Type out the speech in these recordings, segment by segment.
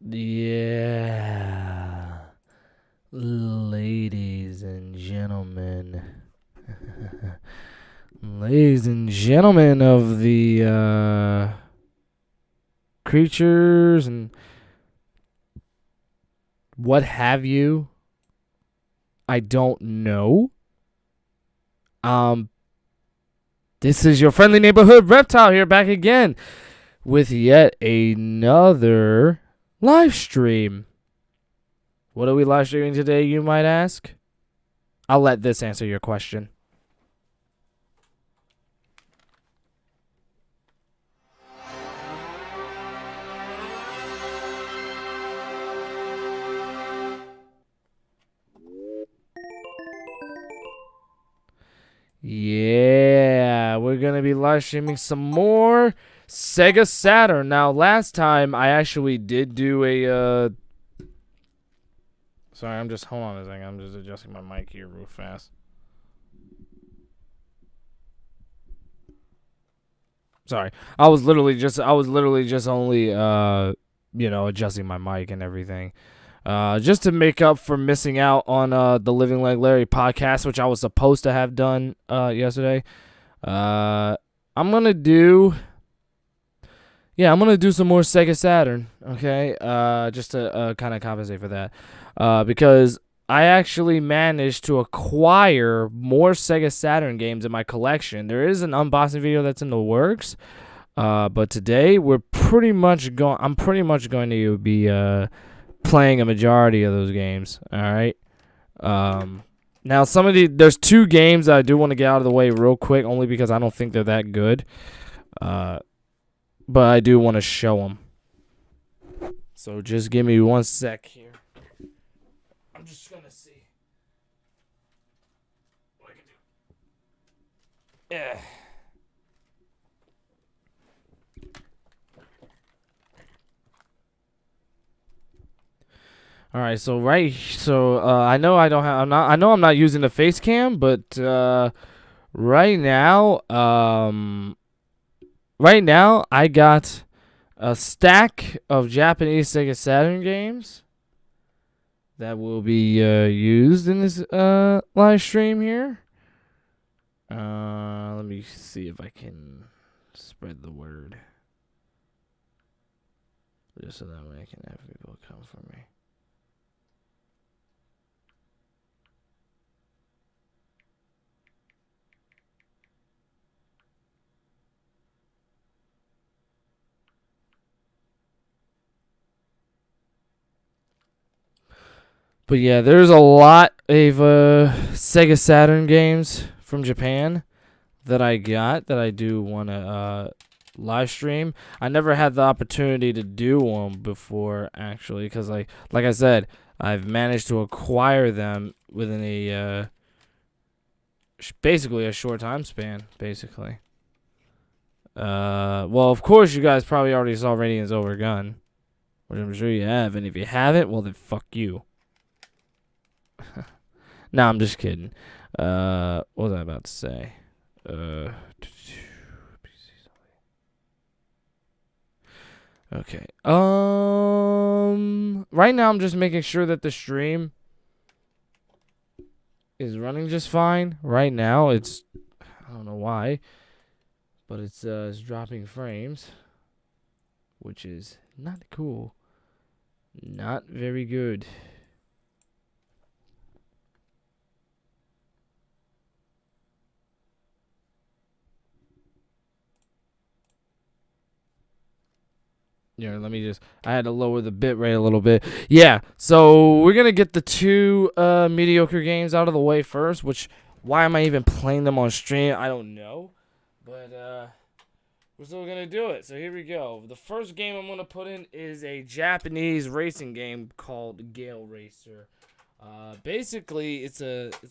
Yeah, ladies and gentlemen, ladies and gentlemen of the creatures and what have you, I don't know. Um, this is your friendly neighborhood reptile here, back again with yet another live stream. What are we live streaming today, you might ask? I'll let this answer your question. Yeah, we're going to be live streaming some more Sega Saturn. Now, last time I actually did do a sorry, hold on a second. I'm just adjusting my mic here real fast. Sorry. I was literally just only adjusting my mic and everything. Just to make up for missing out on the Living Like Larry podcast, which I was supposed to have done yesterday. I'm gonna do some more Sega Saturn, okay? Just to kind of compensate for that, because I actually managed to acquire more Sega Saturn games in my collection. There is an unboxing video that's in the works, but today I'm pretty much going to be playing a majority of those games. All right. Now there's two games that I do want to get out of the way real quick, only because I don't think they're that good. But I do want to show them. So just give me 1 sec here. I'm just gonna see what I can do. Yeah. All right, so I know I'm not using the face cam, but right now I got a stack of Japanese Sega Saturn games that will be used in this live stream here. Let me see if I can spread the word, just so that way I can have people come for me. But yeah, there's a lot of Sega Saturn games from Japan that I do want to live stream. I never had the opportunity to do them before, actually, because like I said, I've managed to acquire them within a basically a short time span, basically. Well, of course, you guys probably already saw Radiant's Overgun, which I'm sure you have, and if you haven't, well, then fuck you. No, I'm just kidding. What was I about to say? Okay. Right now I'm just making sure that the stream is running just fine. Right now I don't know why, but it's dropping frames, which is not cool. Not very good. Yeah, I had to lower the bit rate a little bit. Yeah, so we're going to get the two mediocre games out of the way first, which, why am I even playing them on stream? I don't know, but we're still going to do it. So here we go. The first game I'm going to put in is a Japanese racing game called Gale Racer. Basically, it's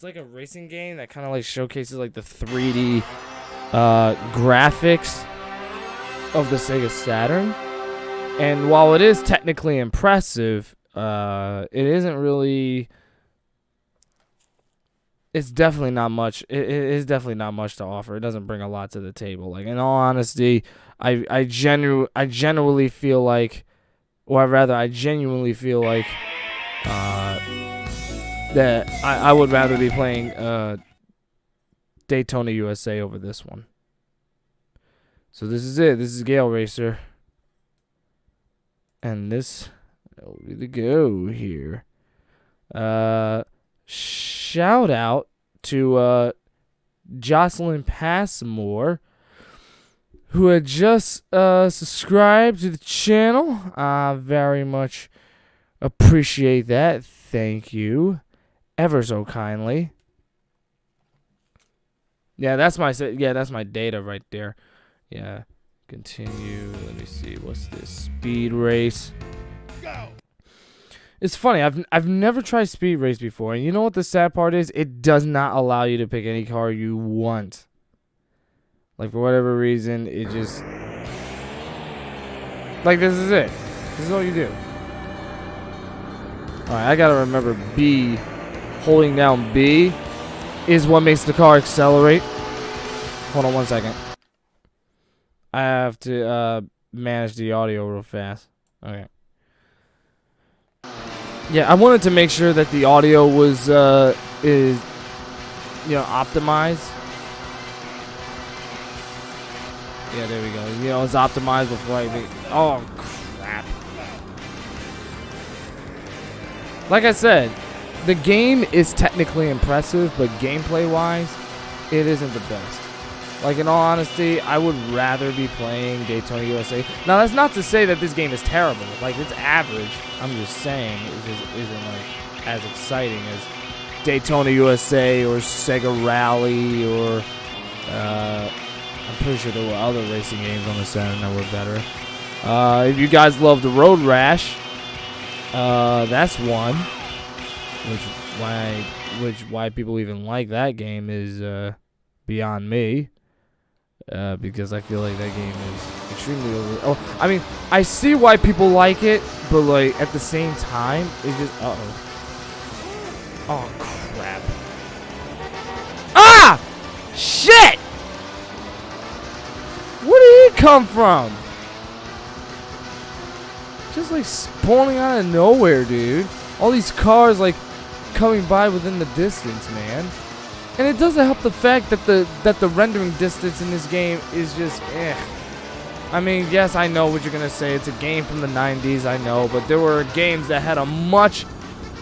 like a racing game that kind of like showcases like the 3D graphics of the Sega Saturn. And while it is technically impressive, it isn't really. It's definitely not much. It is definitely not much to offer. It doesn't bring a lot to the table. Like, in all honesty, I genuinely feel like or rather, I genuinely feel like that I would rather be playing Daytona USA over this one. So this is it. This is Gale Racer. And this will be the go here. Shout out to Jocelyn Passmore, who had just subscribed to the channel. I very much appreciate that. Thank you ever so kindly. Yeah, that's my data right there. Yeah. Continue. Let me see. What's this? Speed race. Go. It's funny. I've never tried speed race before, and you know what the sad part is? It does not allow you to pick any car you want. Like, for whatever reason, it just, like, this is it. This is all you do. All right, I gotta remember B. Holding down B is what makes the car accelerate. Hold on 1 second. I have to manage the audio real fast. Okay. Yeah, I wanted to make sure that the audio was is optimized. Yeah, there we go. It's optimized before I make. Oh crap! Like I said, the game is technically impressive, but gameplay-wise, it isn't the best. Like, in all honesty, I would rather be playing Daytona USA. Now, that's not to say that this game is terrible. Like, it's average. I'm just saying it just isn't, like, as exciting as Daytona USA or Sega Rally or, I'm pretty sure there were other racing games on the Saturn that were better. If you guys love the Road Rash, that's one. Why people even like that game is, beyond me. Because I feel like that game is extremely over. Oh, I mean, I see why people like it, but like at the same time, it's just oh crap! Ah, shit! Where did he come from? Just like spawning out of nowhere, dude. All these cars like coming by within the distance, man. And it doesn't help the fact that the rendering distance in this game is just I mean, yes, I know what you're gonna say. It's a game from the 90s, I know, but there were games that had a much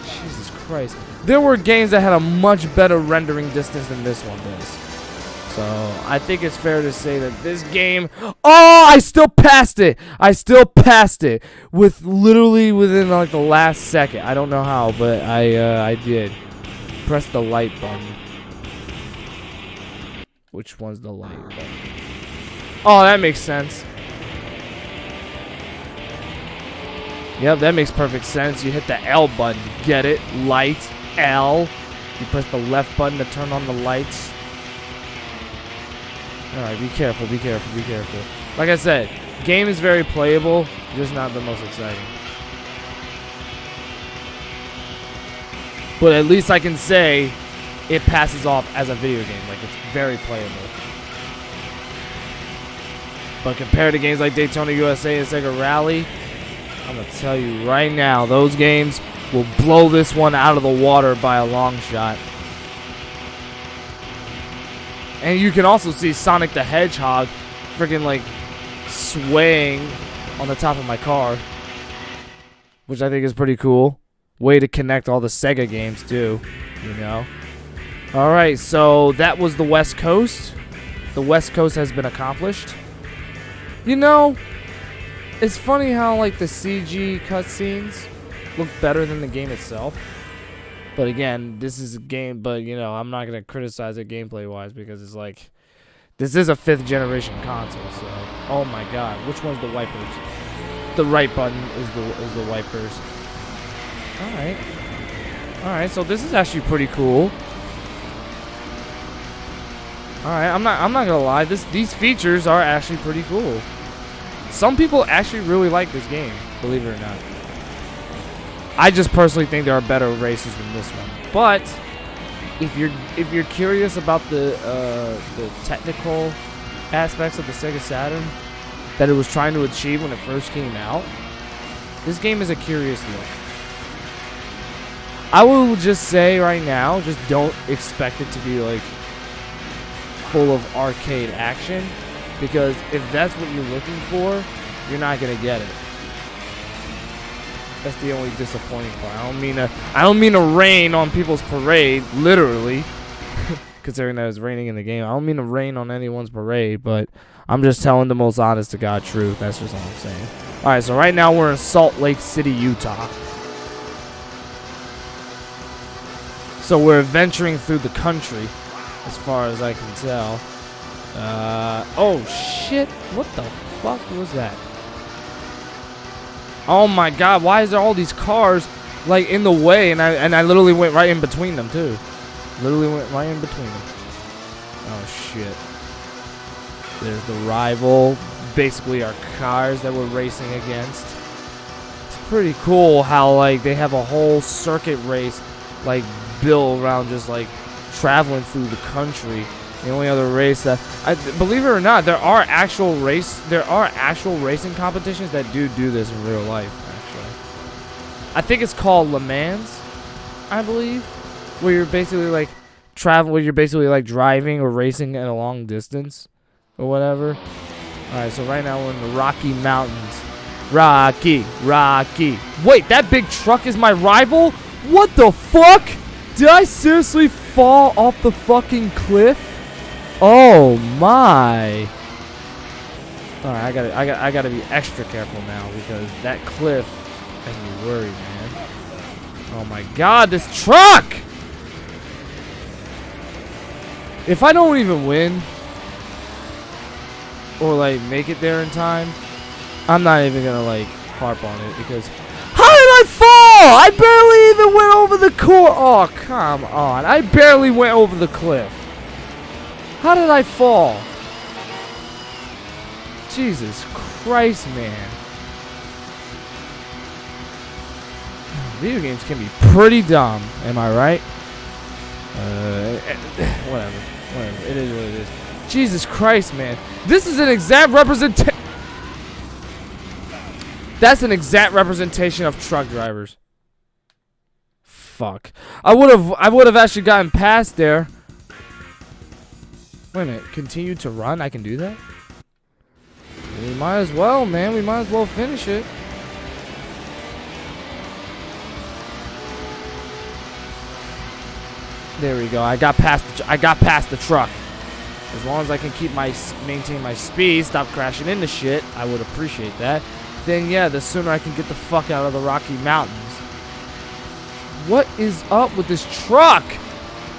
Jesus Christ. There were games that had a much better rendering distance than this one does. So I think it's fair to say that this game. Oh, I still passed it. With literally within like the last second. I don't know how, but I did. Press the light button. Which one's the light button? Oh, that makes sense. Yep, that makes perfect sense. You hit the L button. Get it? Light. L. You press the left button to turn on the lights. Alright, be careful. Like I said, game is very playable, just not the most exciting. But at least I can say it passes off as a video game. Like, it's very playable. But compared to games like Daytona USA and Sega Rally, I'm going to tell you right now, those games will blow this one out of the water by a long shot. And you can also see Sonic the Hedgehog freaking, like, swaying on the top of my car, which I think is pretty cool. Way to connect all the Sega games, too, you know. Alright, so that was the West Coast. The West Coast has been accomplished. You know, it's funny how, like, the CG cutscenes look better than the game itself. But again, this is a game, but, you know, I'm not going to criticize it gameplay-wise because it's like, this is a 5th generation console, so, oh my god, which one's the wipers? The right button is the wipers. Alright, so this is actually pretty cool. Alright, I'm not gonna lie, these features are actually pretty cool. Some people actually really like this game, believe it or not. I just personally think there are better races than this one. But if you're curious about the technical aspects of the Sega Saturn that it was trying to achieve when it first came out, This game is a curious look. I will just say right now, just don't expect it to be like full of arcade action, because if that's what you're looking for, you're not gonna get it. That's the only disappointing part. I don't mean to rain on people's parade, literally, considering that it's raining in the game. I don't mean to rain on anyone's parade, but I'm just telling the most honest to God truth. That's just all I'm saying. All right, so right now we're in Salt Lake City, Utah. So we're adventuring through the country, as far as I can tell. Oh shit! What the fuck was that? Oh my god! Why is there all these cars like in the way? And I literally went right in between them too. Literally went right in between them. Oh shit! There's the rival, basically our cars that we're racing against. It's pretty cool how like they have a whole circuit race like built around just like traveling through the country. The only other race that believe it or not, there are actual racing competitions that do this in real life. Actually, I think it's called Le Mans, I believe, where you're basically like driving or racing at a long distance or whatever. All right, so right now we're in the Rocky Mountains. Rocky. Wait, that big truck is my rival? What the fuck? Did I seriously fall off the fucking cliff? Oh my! All right, I gotta be extra careful now because that cliff has me worried, man. Oh my god, this truck! If I don't even win or like make it there in time, I'm not even gonna like harp on it because how did I fall? I barely even went over the course. Oh come on! I barely went over the cliff. How did I fall? Jesus Christ, man. Video games can be pretty dumb, am I right? Whatever. It is what it is. Jesus Christ, man. This is an exact representation. That's an exact representation of truck drivers. Fuck. I would have actually gotten past there. Wait a minute, continue to run? I can do that? We might as well, man. We might as well finish it. There we go. I got past the truck. As long as I can maintain my speed, stop crashing into shit, I would appreciate that. Then yeah, the sooner I can get the fuck out of the Rocky Mountains. What is up with this truck?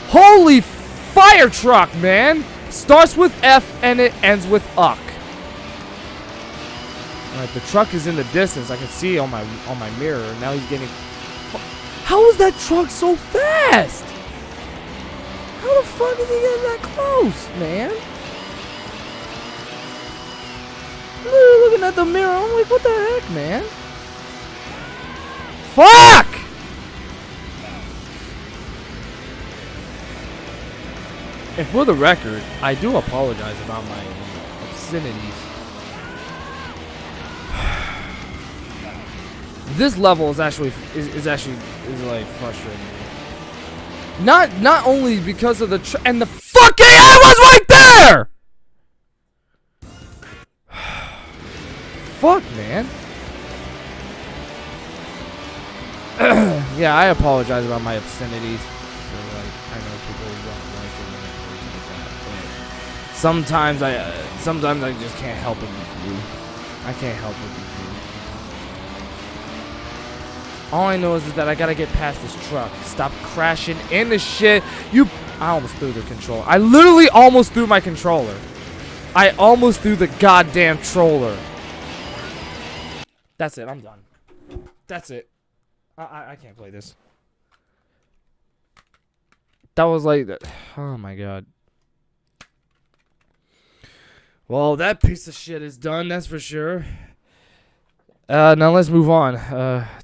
Holy fire truck, man! Starts with F and it ends with UCK. Alright, the truck is in the distance. I can see on my mirror. Now he's getting. How is that truck so fast? How the fuck is he getting that close, man? Literally looking at the mirror. I'm like, what the heck, man? Fuck! And for the record, I do apologize about my obscenities. This level is actually like frustrating me. Not only because of the and the fucking I was right there. Fuck, man. Yeah, I apologize about my obscenities. I know people don't like it when I like that, but sometimes I just can't help it. I can't help it. All I know is that I gotta get past this truck. Stop crashing into shit. I almost threw the controller. I literally almost threw my controller. I almost threw the goddamn troller. That's it. I'm done. That's it. I can't play this. That was like, oh my god. Well, that piece of shit is done, that's for sure. Now let's move on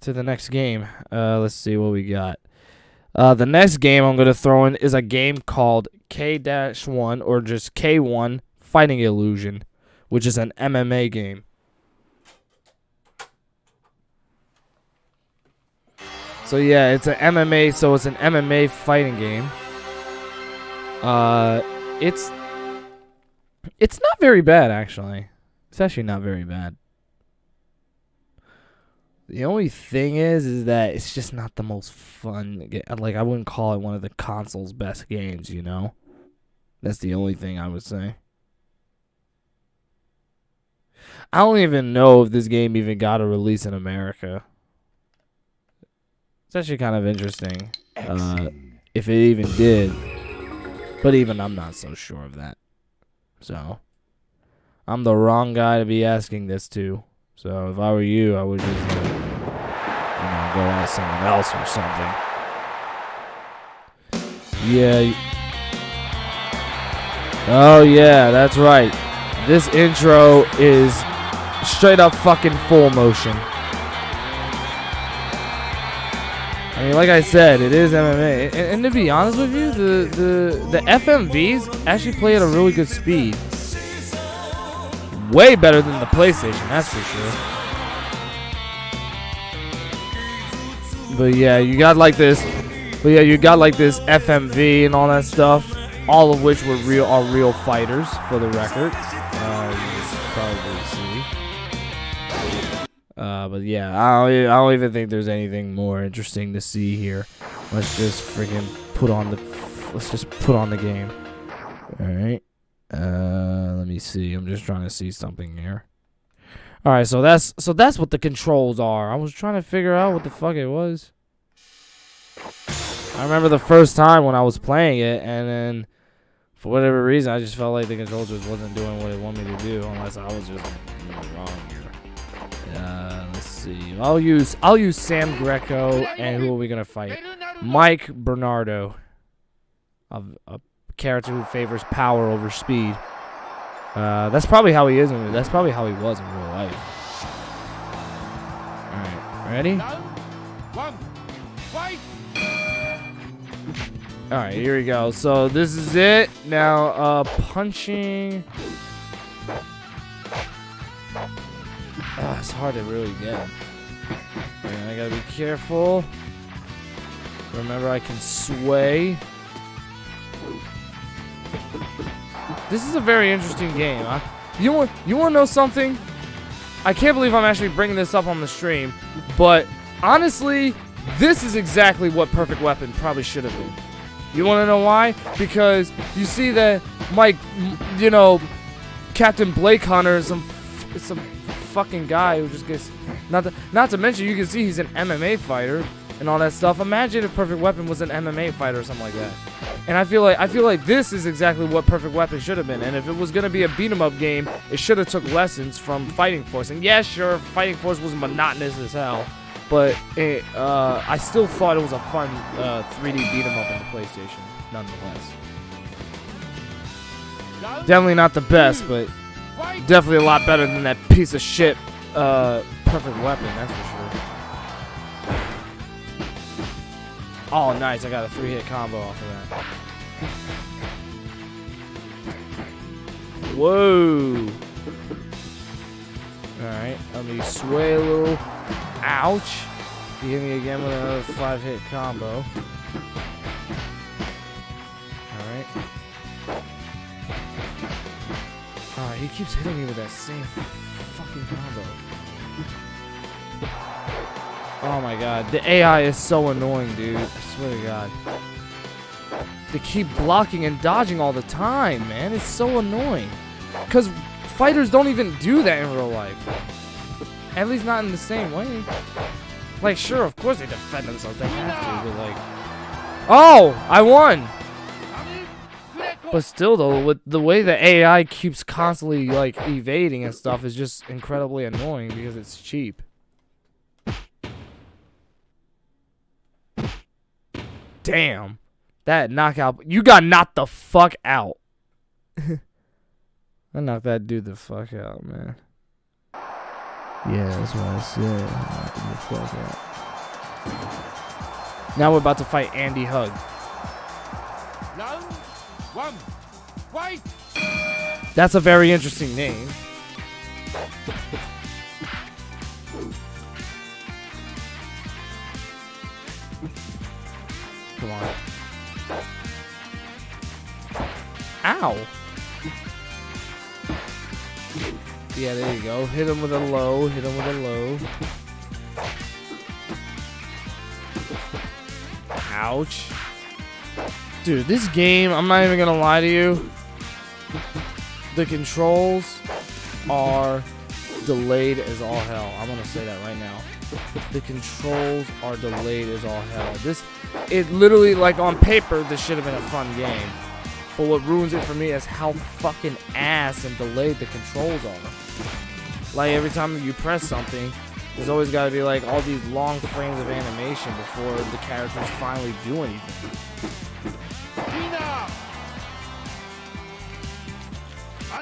to the next game. Let's see what we got. The next game I'm going to throw in is a game called K-1 or just K1 Fighting Illusion, which is an MMA game. So yeah, it's an MMA. So it's an MMA fighting game. It's not very bad actually. It's actually not very bad. The only thing is that it's just not the most fun. Like, I wouldn't call it one of the console's best games, you know? That's the only thing I would say. I don't even know if this game even got a release in America. It's actually kind of interesting. If it even did. But even I'm not so sure of that. So, I'm the wrong guy to be asking this to. So, if I were you, I would just, go ask someone else or something. Yeah. Oh, yeah, that's right. This intro is straight up fucking full motion. I mean, like I said, it is MMA. And to be honest with you, the FMVs actually play at a really good speed. Way better than the PlayStation, that's for sure. But yeah, you got like this FMV and all that stuff, all of which are real fighters for the record. You can probably see. But yeah, I don't even think there's anything more interesting to see here. Let's just freaking put on the game. All right. Let me see. I'm just trying to see something here. All right, so that's what the controls are. I was trying to figure out what the fuck it was. I remember the first time when I was playing it, and then for whatever reason, I just felt like the controls just wasn't doing what it wanted me to do, unless I was just wrong here. Let's see. I'll use Sam Greco, and who are we gonna fight? Mike Bernardo, a character who favors power over speed. That's probably how he is. That's probably how he was in real life. All right, ready? All right, here we go. So this is it. Now, punching. It's hard to really get. And I gotta be careful. Remember, I can sway. This is a very interesting game. You want to know something? I can't believe I'm actually bringing this up on the stream, but honestly, this is exactly what Perfect Weapon probably should have been. You want to know why? Because you see that Captain Blake Hunter is some fucking guy who just gets not to mention you can see he's an MMA fighter and all that stuff. Imagine if Perfect Weapon was an MMA fighter or something like that. And I feel like this is exactly what Perfect Weapon should have been. And if it was gonna be a beat 'em up game, it should have took lessons from Fighting Force. And yeah, sure, Fighting Force was monotonous as hell, but I still thought it was a fun 3D beat 'em up on the PlayStation, nonetheless. Definitely not the best, but definitely a lot better than that piece of shit Perfect Weapon, that's for sure. Oh, nice. I got a 3-hit combo off of that. Whoa. Alright, let me sway a little. Ouch. He hit me again with another 5-hit combo. Alright. Alright, he keeps hitting me with that same fucking combo. Oh my god, the AI is so annoying, dude. I swear to god. They keep blocking and dodging all the time, man. It's so annoying. Because fighters don't even do that in real life. At least not in the same way. Like, sure, of course they defend themselves. They have to, but like... Oh! I won! But still, though, with the way the AI keeps constantly, like, evading and stuff is just incredibly annoying because it's cheap. Damn. That knockout. You got knocked the fuck out. I knocked that dude the fuck out, man. Yeah, that's what I said. Knocked him the fuck out. Now we're about to fight Andy Hug. Round 1. Fight! That's a very interesting name. Come on. Ow. Yeah, there you go. Hit him with a low. Hit him with a low. Ouch. Dude, this game, I'm not even gonna lie to you. The controls are delayed as all hell. I'm gonna say that right now. The controls are delayed as all hell. It literally, like on paper, this should have been a fun game. But what ruins it for me is how fucking ass and delayed the controls are. Like every time you press something, there's always got to be like all these long frames of animation before the characters finally do anything.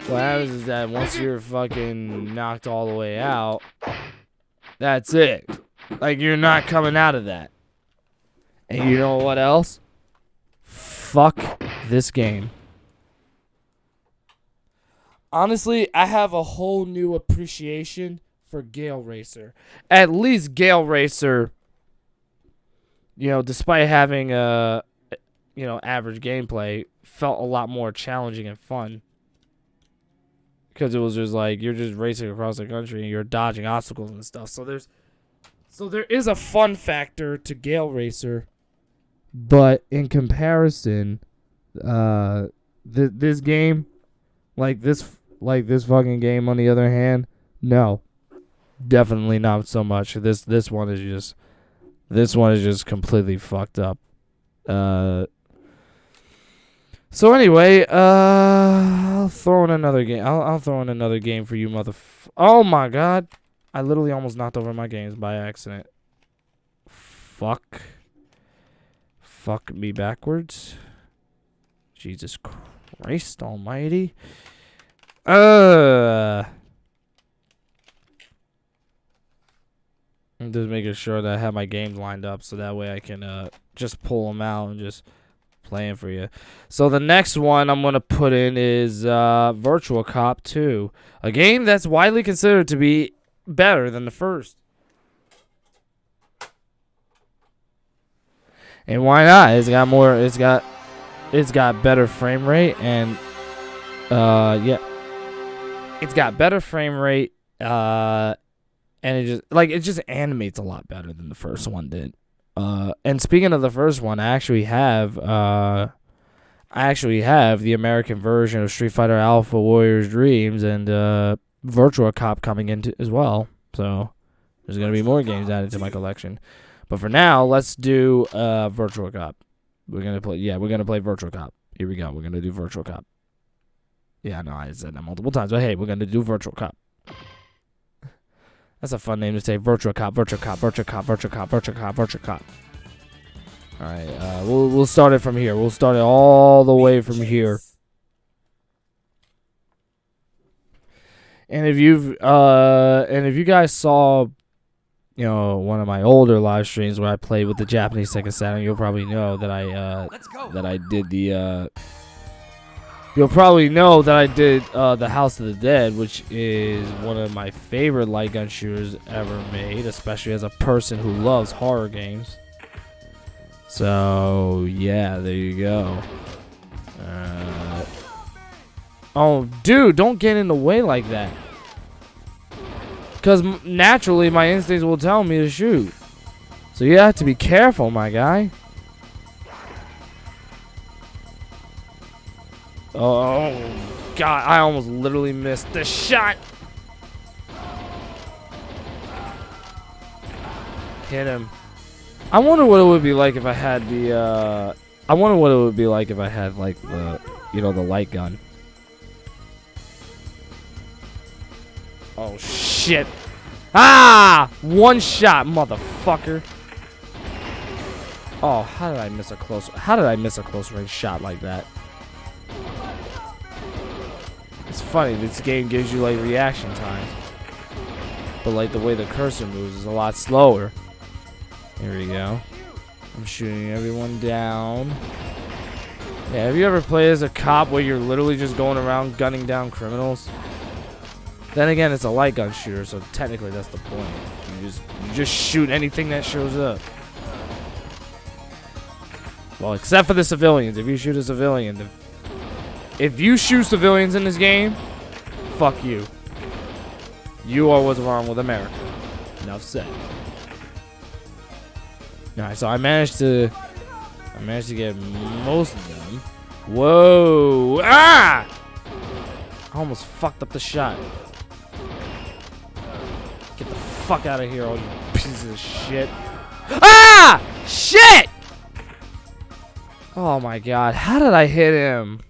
What happens is that once you're fucking knocked all the way out, that's it. Like you're not coming out of that. And you know what else? Fuck this game. Honestly, I have a whole new appreciation for Gale Racer. At least Gale Racer, you know, despite having average gameplay, felt a lot more challenging and fun. Because it was just like you're just racing across the country and you're dodging obstacles and stuff. So there is a fun factor to Gale Racer, but in comparison, this game, like this fucking game, on the other hand, no, definitely not so much. This one is just completely fucked up. So anyway, I'll throw in another game. I'll throw in another game for you, Oh my god, I literally almost knocked over my games by accident. Fuck me backwards. Jesus Christ Almighty. I'm just making sure that I have my games lined up so that way I can just pull them out and just play them for you. So the next one I'm going to put in is Virtua Cop 2. A game that's widely considered to be better than the first. And why not? It's got better frame rate and it's got better frame rate and it just animates a lot better than the first one did. And speaking of the first one, I actually have the American version of Street Fighter Alpha Warrior's Dreams and Virtua Cop coming in as well. So there's gonna be more games added to my collection. But for now, let's do Virtua Cop. We're gonna play Virtua Cop. Here we go. We're gonna do Virtua Cop. Yeah, no, I said that multiple times, but hey, we're gonna do Virtua Cop. That's a fun name to say. Virtua Cop, Virtua Cop, Virtua Cop, Virtua Cop, Virtua Cop, Virtua Cop. All right, we'll start it from here. We'll start it all the way from here. And if you guys saw, one of my older live streams where I played with the Japanese Sega Saturn, you'll probably know that I did the the House of the Dead, which is one of my favorite light gun shooters ever made, especially as a person who loves horror games. So yeah, there you go. Oh, dude, don't get in the way like that. Because naturally, my instincts will tell me to shoot. So you have to be careful, my guy. Oh, God, I almost literally missed the shot. Hit him. I wonder what it would be like if I had the, like, the light gun. Oh, shit. Ah! One shot, motherfucker. Oh, how did I miss a close range shot like that? It's funny, this game gives you, like, reaction times. But, like, the way the cursor moves is a lot slower. Here we go. I'm shooting everyone down. Yeah, have you ever played as a cop where you're literally just going around gunning down criminals? Then again, it's a light gun shooter, so technically that's the point. You just shoot anything that shows up. Well, except for the civilians. If you shoot a civilian, if you shoot civilians in this game, fuck you. You are what's wrong with America. Enough said. Alright, so I managed to get most of them. Whoa! Ah! I almost fucked up the shot. Get the fuck out of here, all you pieces of shit. Ah! Shit! Oh my god, how did I hit him?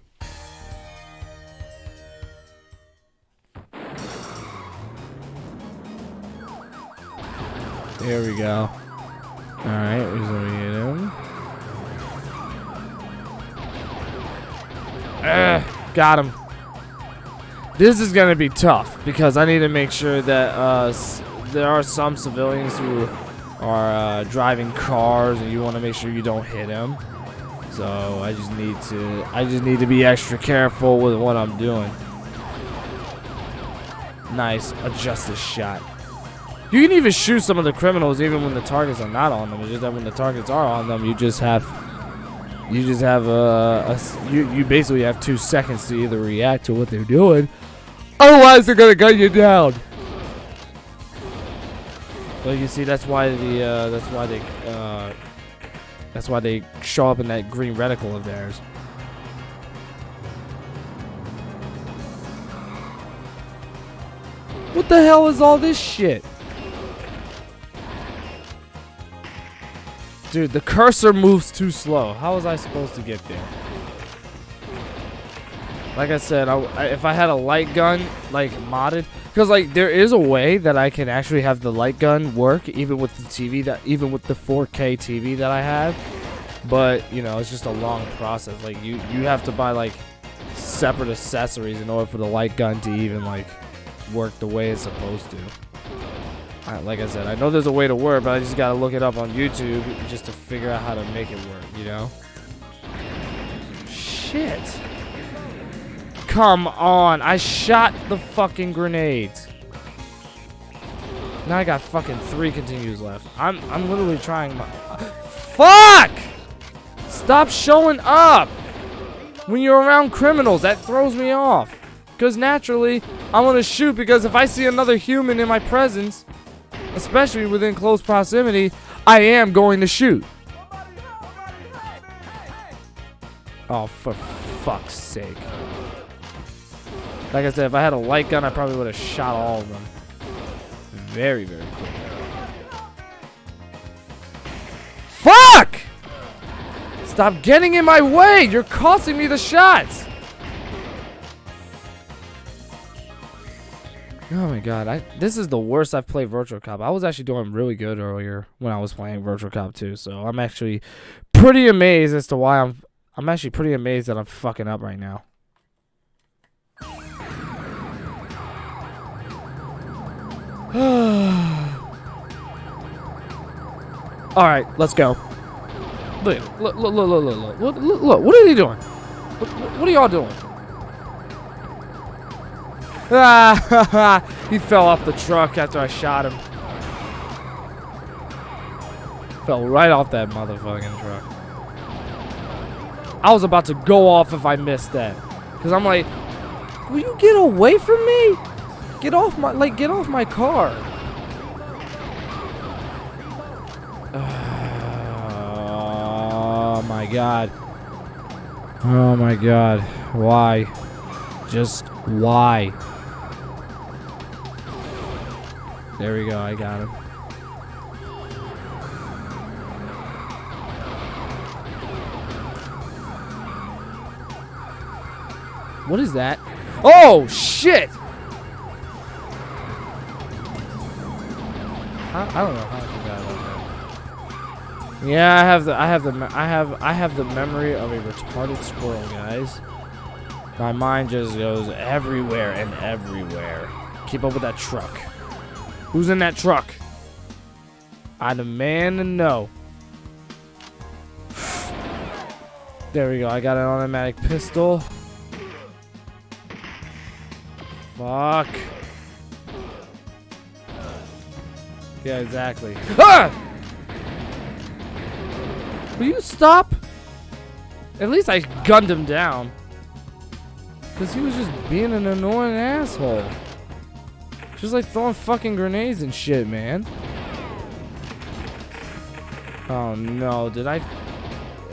There we go. Alright, we're gonna hit him. Got him. This is gonna be tough because I need to make sure that there are some civilians who are driving cars, and you want to make sure you don't hit them. So I just need to be extra careful with what I'm doing. Nice, adjust this shot. You can even shoot some of the criminals even when the targets are not on them. It's just that when the targets are on them, you basically have 2 seconds to either react to what they're doing, otherwise they're gonna gun you down. But you see, that's why they show up in that green reticle of theirs. What the hell is all this shit? Dude, the cursor moves too slow. How was I supposed to get there? Like I said, if I had a light gun, like, modded, because, like, there is a way that I can actually have the light gun work, even with the TV, even with the 4K TV that I have. But, you know, it's just a long process. Like, you have to buy, like, separate accessories in order for the light gun to even, like, work the way it's supposed to. Like I said, I know there's a way to work, but I just gotta look it up on YouTube just to figure out how to make it work, you know? Shit. Come on, I shot the fucking grenades. Now I got fucking 3 continues left. I'm literally trying my... Fuck! Stop showing up! When you're around criminals, that throws me off. Because naturally, I want to shoot, because if I see another human in my presence, especially within close proximity, I am going to shoot. Oh, for fuck's sake. Like I said, if I had a light gun, I probably would have shot all of them. Very, very quick. Fuck! Stop getting in my way! You're costing me the shots! Oh my god, this is the worst I've played Virtua Cop. I was actually doing really good earlier when I was playing Virtua Cop 2, so I'm actually pretty amazed as to why I'm actually pretty amazed that I'm fucking up right now. Alright, let's go. Look, what are you doing? What are y'all doing? Ah, he fell off the truck after I shot him. Fell right off that motherfucking truck. I was about to go off if I missed that. Because I'm like, will you get away from me? Get off my car. Oh my god. Oh my god. Why? Just why? There we go, I got him. What is that? Oh shit! I don't know how I forgot about that. Yeah, I have the memory of a retarded squirrel, guys. My mind just goes everywhere and everywhere. Keep up with that truck. Who's in that truck? I demand to know. There we go. I got an automatic pistol. Fuck. Yeah, exactly. Ah! Will you stop At least I gunned him down. Because he was just being an annoying asshole. Just like throwing fucking grenades and shit, man. Oh no, did I?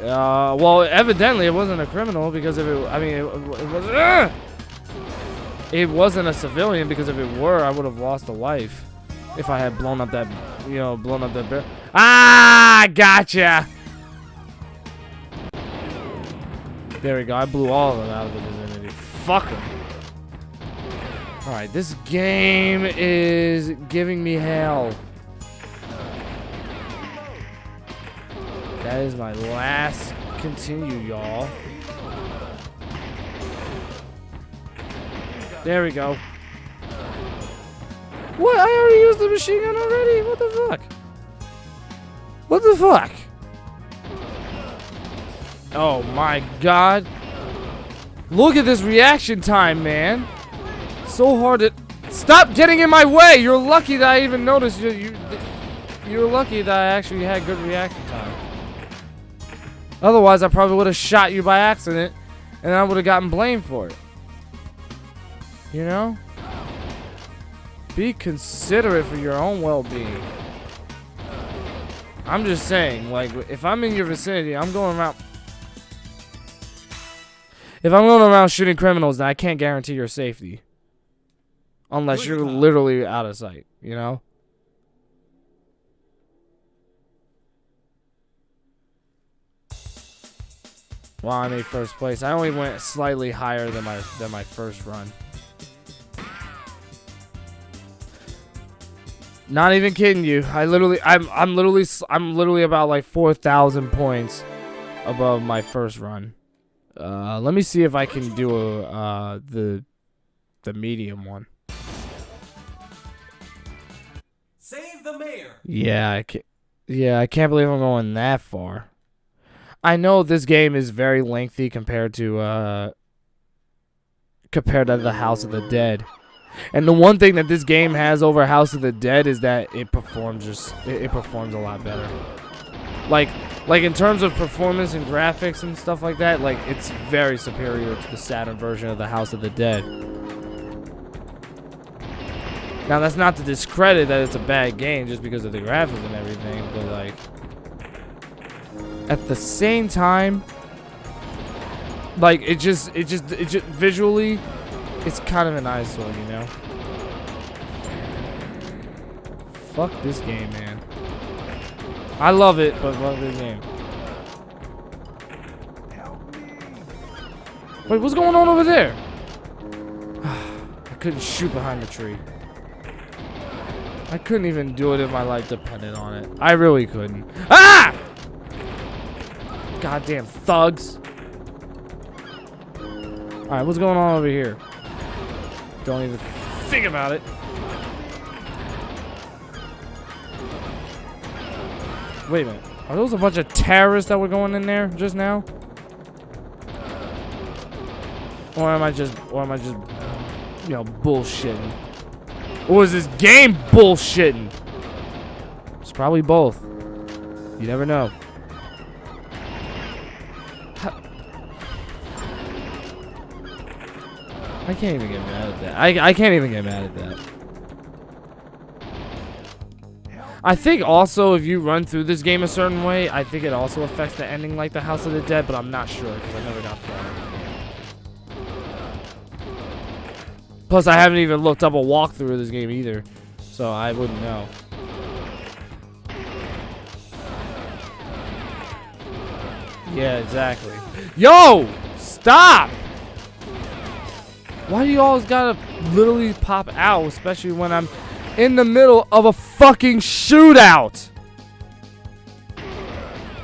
Well, evidently it wasn't a criminal because if it, I mean, it wasn't a civilian because if it were, I would have lost a life. If I had blown up that, you know, blown up that bear. Ah, gotcha. There we go. I blew all of them out of the vicinity. Fuck them. All right, this game is giving me hell. That is my last continue, y'all. There we go. What? I already used the machine gun already? What the fuck? What the fuck? Oh my god. Look at this reaction time, man. So hard to... Stop getting in my way! You're lucky that I even noticed you're lucky that I actually had good reaction time. Otherwise, I probably would have shot you by accident, and I would have gotten blamed for it. You know? Be considerate for your own well-being. I'm just saying, like, if I'm in your vicinity, I'm going around... If I'm going around shooting criminals, then I can't guarantee your safety. Unless you're literally out of sight, you know? Well, I made first place. I only went slightly higher than my first run. Not even kidding you. I'm literally about like 4,000 points above my first run. Let me see if I can do the medium one. Save the mayor. Yeah, I can't believe I'm going that far. I know this game is very lengthy compared to the House of the Dead. And the one thing that this game has over House of the Dead is that it performs a lot better. Like in terms of performance and graphics and stuff like that, like it's very superior to the Saturn version of the House of the Dead. Now that's not to discredit that it's a bad game just because of the graphics and everything, but like at the same time, like it just visually, it's kind of an eyesore, you know. Fuck this game, man. I love it, but fuck this game. Wait, what's going on over there? I couldn't shoot behind the tree. I couldn't even do it if my life depended on it. I really couldn't. Ah! Goddamn thugs. Alright, what's going on over here? Don't even think about it. Wait a minute. Are those a bunch of terrorists that were going in there just now? Or am I just, you know, bullshitting? Or is this game bullshitting? It's probably both. You never know. I can't even get mad at that. I can't even get mad at that. I think also if you run through this game a certain way, I think it also affects the ending like the House of the Dead, but I'm not sure because I never got far. Plus, I haven't even looked up a walkthrough of this game either, so I wouldn't know. Yeah, exactly. Yo! Stop! Why do you always gotta literally pop out, especially when I'm in the middle of a fucking shootout?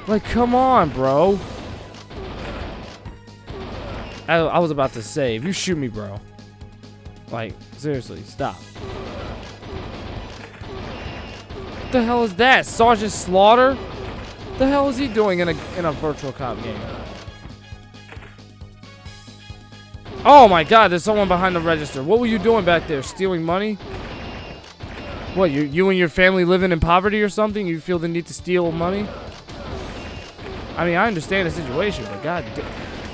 Like, come on, bro. I was about to say, if you shoot me, bro. Like, seriously, stop. What the hell is that? Sergeant Slaughter? What the hell is he doing in a Virtua Cop game? Oh my god, there's someone behind the register. What were you doing back there? Stealing money? What, you and your family living in poverty or something? You feel the need to steal money? I mean, I understand the situation, but god damn.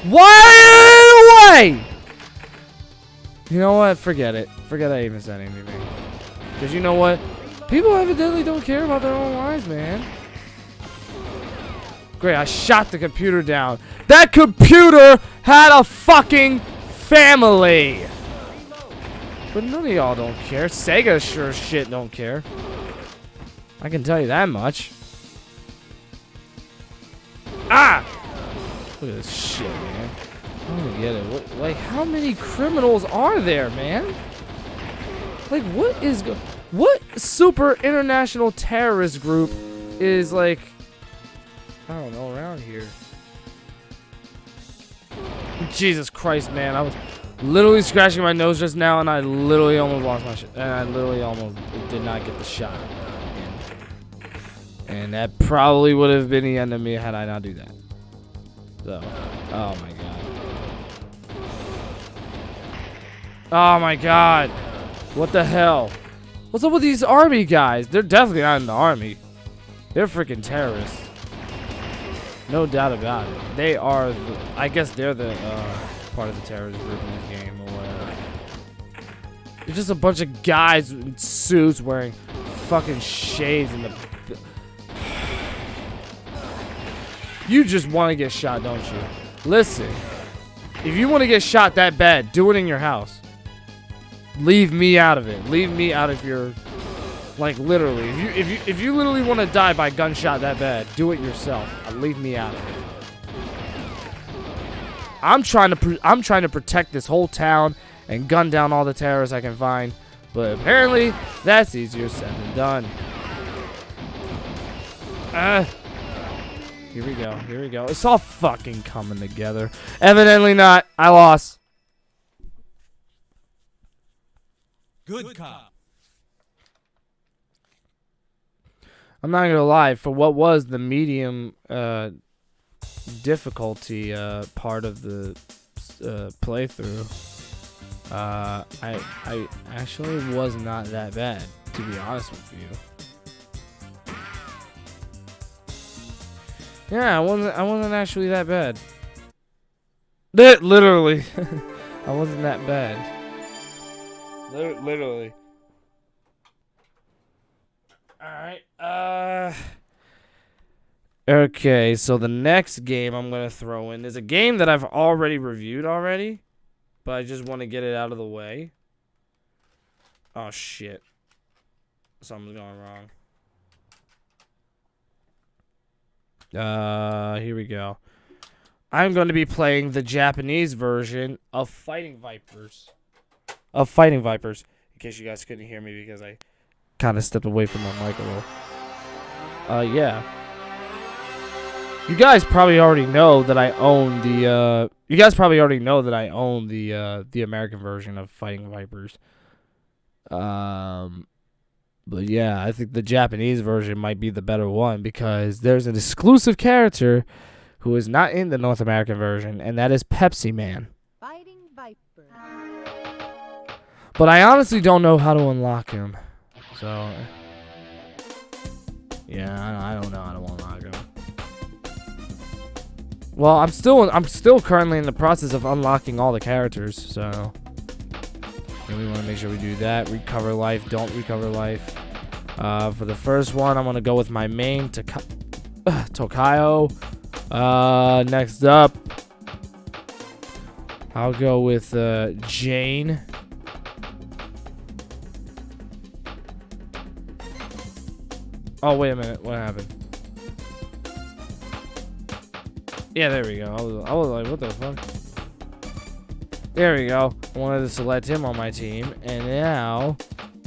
Why are you in the way? You know what? Forget it. Forget I even said anything. Because you know what? People evidently don't care about their own lives, man. Great, I shot the computer down. That computer had a fucking family. But none of y'all don't care. Sega sure as shit don't care. I can tell you that much. Ah! Look at this shit, man. I don't get it. What, like, how many criminals are there, man? Like, what super international terrorist group is, like, I don't know, around here? Jesus Christ, man. I was literally scratching my nose just now, and I literally almost lost my shit. And I literally almost did not get the shot. And that probably would have been the end of me had I not do that. So, oh my god. Oh my god. What the hell? What's up with these army guys? They're definitely not in the army. They're freaking terrorists. No doubt about it. They are, I guess they're the part of the terrorist group in this game or whatever. It's just a bunch of guys in suits wearing fucking shades in the... You just want to get shot, don't you? Listen, if you want to get shot that bad, do it in your house. Leave me out of it. Leave me out of your, like, literally. If you literally want to die by gunshot that bad, do it yourself. Leave me out of it. I'm trying to protect this whole town and gun down all the terrorists I can find, but apparently that's easier said than done. Here we go. Here we go. It's all fucking coming together. Evidently not. I lost. Good cop. I'm not gonna lie. For what was the medium difficulty part of the playthrough, I actually was not that bad, to be honest with you. Yeah, I wasn't actually that bad. Literally. I wasn't that bad. Literally. Alright, okay, so the next game I'm gonna throw in is a game that I've already reviewed already, but I just want to get it out of the way. Oh shit. Something's going wrong. Here we go. I'm going to be playing the Japanese version of Fighting Vipers. In case you guys couldn't hear me because I kind of stepped away from my mic a little. Yeah. You guys probably already know that I own the, the American version of Fighting Vipers. But yeah, I think the Japanese version might be the better one because there's an exclusive character who is not in the North American version, and that is Pepsi Man. Fighting Viper. But I honestly don't know how to unlock him. So, yeah, I don't know how to unlock him. Well, I'm still currently in the process of unlocking all the characters, so we want to make sure we do that. Recover life, don't recover life. For the first one, I'm going to go with my main, Tokayo. Next up, I'll go with Jane. Oh, wait a minute. What happened? Yeah, there we go. I was like, what the fuck? There we go. I wanted to select him on my team. And now,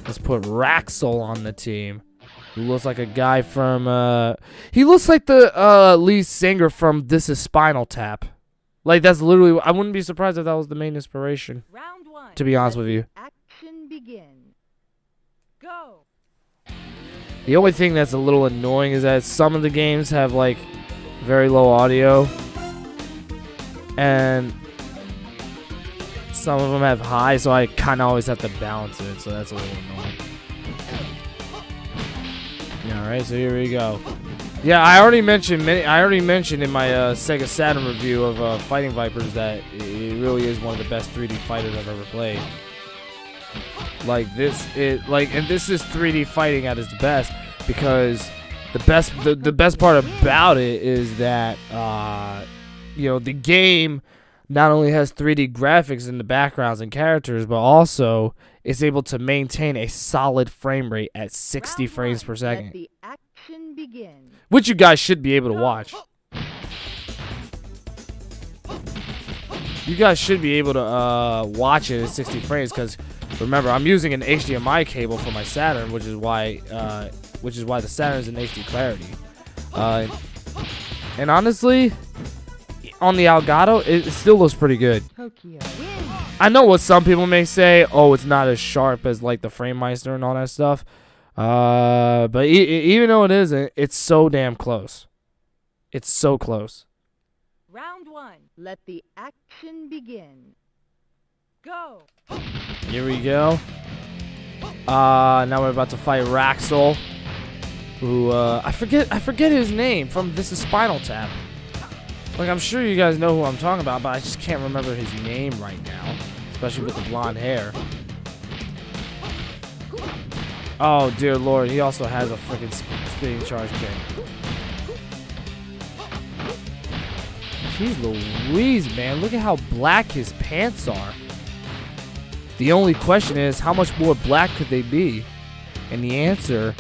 let's put Raxel on the team. Who looks like a guy from, he looks like the lead singer from This Is Spinal Tap. Like, that's literally, I wouldn't be surprised if that was the main inspiration. Round one. To be honest with you. Action begin. Go. The only thing that's a little annoying is that some of the games have, like, very low audio. And some of them have high, so I kind of always have to balance it, so that's a little annoying. Alright, so here we go. Yeah, I already mentioned in my Sega Saturn review of Fighting Vipers that it really is one of the best 3D fighters I've ever played. Like this, and this is 3D fighting at its best because the best part about it is that the game not only has 3D graphics in the backgrounds and characters, but also is able to maintain a solid frame rate at 60 frames per second. Let the action begin. Which you guys should be able to watch. You guys should be able to watch it at 60 frames because remember, I'm using an HDMI cable for my Saturn, which is why the Saturn's in HD clarity. And honestly, on the Elgato, it still looks pretty good. Tokyo. I know what some people may say. Oh, it's not as sharp as like the Framemeister and all that stuff. But even though it isn't, it's so damn close. It's so close. Round 1. Let the action begin. Go. Here we go. Now we're about to fight Raxel, who I forget his name from This Is Spinal Tap. Like, I'm sure you guys know who I'm talking about, but I just can't remember his name right now, especially with the blonde hair. Oh, dear Lord, he also has a freaking spinning charge kick. Jeez Louise, man, look at how black his pants are. The only question is, how much more black could they be? And the answer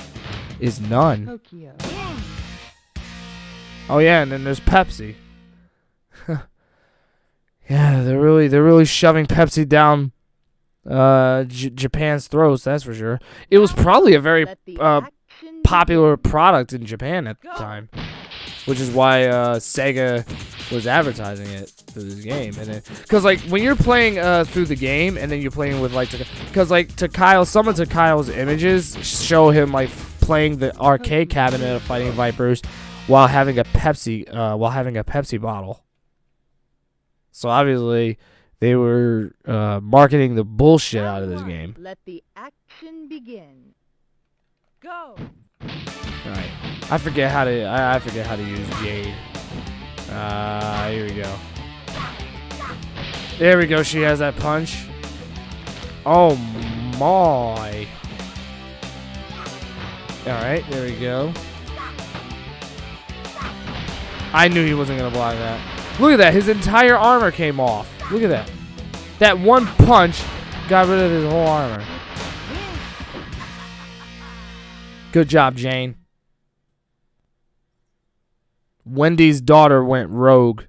is none. Tokyo. Oh yeah, and then there's Pepsi. Yeah, they're really shoving Pepsi down Japan's throats, that's for sure. It was probably a very popular product in Japan at the time, which is why Sega was advertising it through this game. And because like when you're playing through the game and then you're playing with like, because like some of Takai's images show him like playing the arcade cabinet of Fighting Vipers while having a Pepsi bottle. So obviously they were marketing the bullshit out of this game. Let the action begin. Go. All right, I forget how to use Jade. Here we go. There we go. She has that punch. Oh my! All right, there we go. I knew he wasn't gonna block that. Look at that. His entire armor came off. Look at that. That one punch got rid of his whole armor. Good job, Jane. Wendy's daughter went rogue.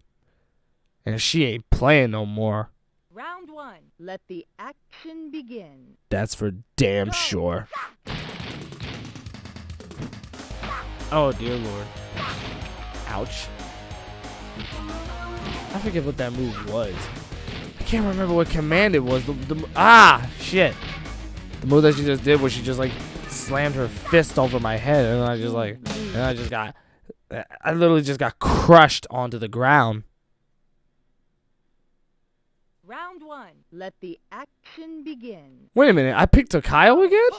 And she ain't playing no more. Round 1. Let the action begin. That's for damn sure. Oh, dear Lord. Ouch. I forget what that move was. I can't remember what command it was. Shit. The move that she just did was she just like slammed her fist over my head, and I literally just got crushed onto the ground. Round 1. Let the action begin. Wait a minute. I picked Takayo again?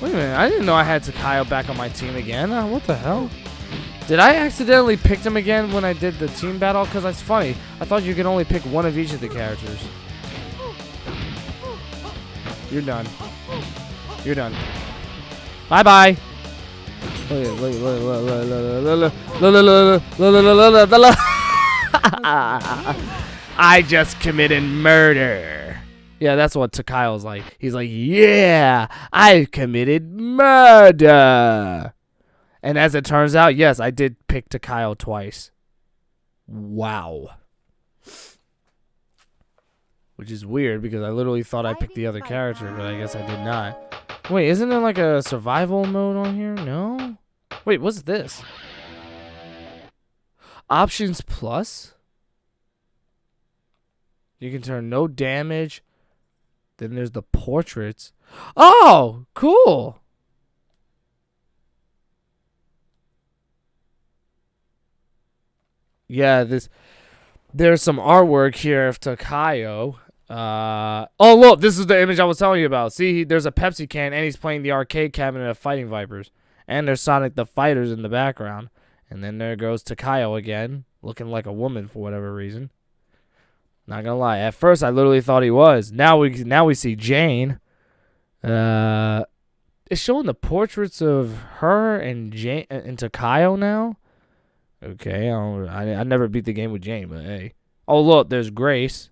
Wait a minute. I didn't know I had Takayo back on my team again. What the hell? Did I accidentally pick him again when I did the team battle? Because that's funny. I thought you could only pick one of each of the characters. You're done. You're done. Bye-bye. I just committed murder. Yeah, that's what Takayo's like. He's like, yeah, I committed murder. And as it turns out, yes, I did pick Takayo twice. Wow. Which is weird because I literally thought I picked the other character, but I guess I did not. Wait, isn't there like a survival mode on here? No? Wait, what's this? Options plus? You can turn no damage. Then there's the portraits. Oh, cool. Yeah, there's some artwork here of Takayo. Oh, look, this is the image I was telling you about. See, there's a Pepsi can, and he's playing the arcade cabinet of Fighting Vipers. And there's Sonic the Fighters in the background. And then there goes Takayo again, looking like a woman for whatever reason. Not gonna lie, at first I literally thought he was. Now we see Jane. It's showing the portraits of her and Jane and Takayo now. Okay, I never beat the game with Jane, but hey. Oh, look, there's Grace.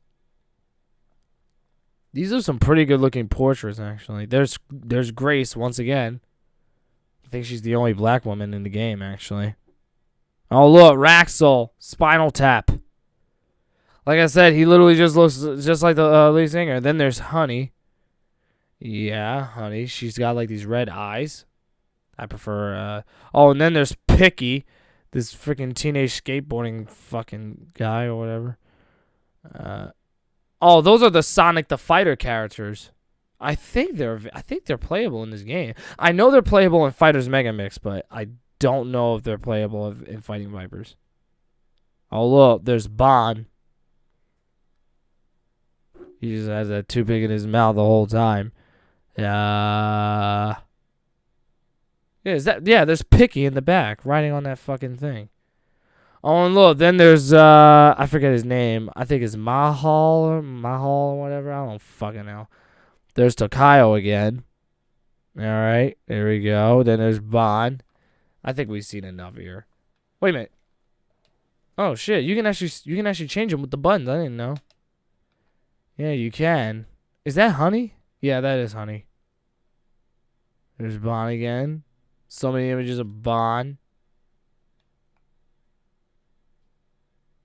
These are some pretty good looking portraits, actually. There's Grace once again. I think she's the only black woman in the game, actually. Oh, look, Raxel, Spinal Tap. Like I said, he literally just looks just like the lead singer. Then there's Honey. Yeah, Honey. She's got like these red eyes. I prefer. Oh, and then there's Picky, this freaking teenage skateboarding fucking guy or whatever. Oh, those are the Sonic the Fighter characters. I think they're playable in this game. I know they're playable in Fighters Mega Mix, but I don't know if they're playable in Fighting Vipers. Oh, look, there's Bon. He just has that toothpick in his mouth the whole time. Yeah, there's Picky in the back riding on that fucking thing. Oh, and look, then there's I forget his name. I think it's Mahal or whatever. I don't fucking know. There's Takayo again. All right, there we go. Then there's Bon. I think we've seen enough here. Wait a minute. Oh shit, you can actually change them with the buttons. I didn't know. Yeah, you can. Is that Honey? Yeah, that is Honey. There's Bon again. So many images of Bon.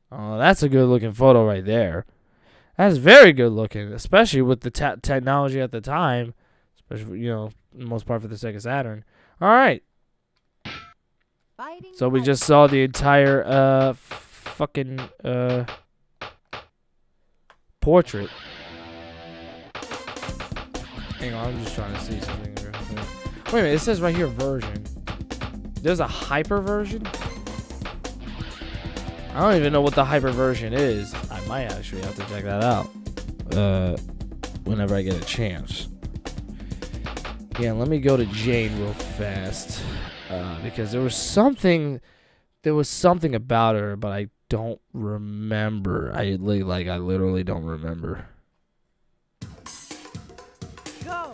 Oh, that's a good looking photo right there. That's very good looking, especially with the technology at the time. Especially, for the most part for the Sega Saturn. All right. So we just saw the entire fucking portrait. Hang on, I'm just trying to see something. Wait a minute, it says right here version. There's a hyper version? I don't even know what the hyper version is. I might actually have to check that out whenever I get a chance. Yeah, let me go to Jane real fast because there was something about her, but I don't remember. I literally don't remember. Go.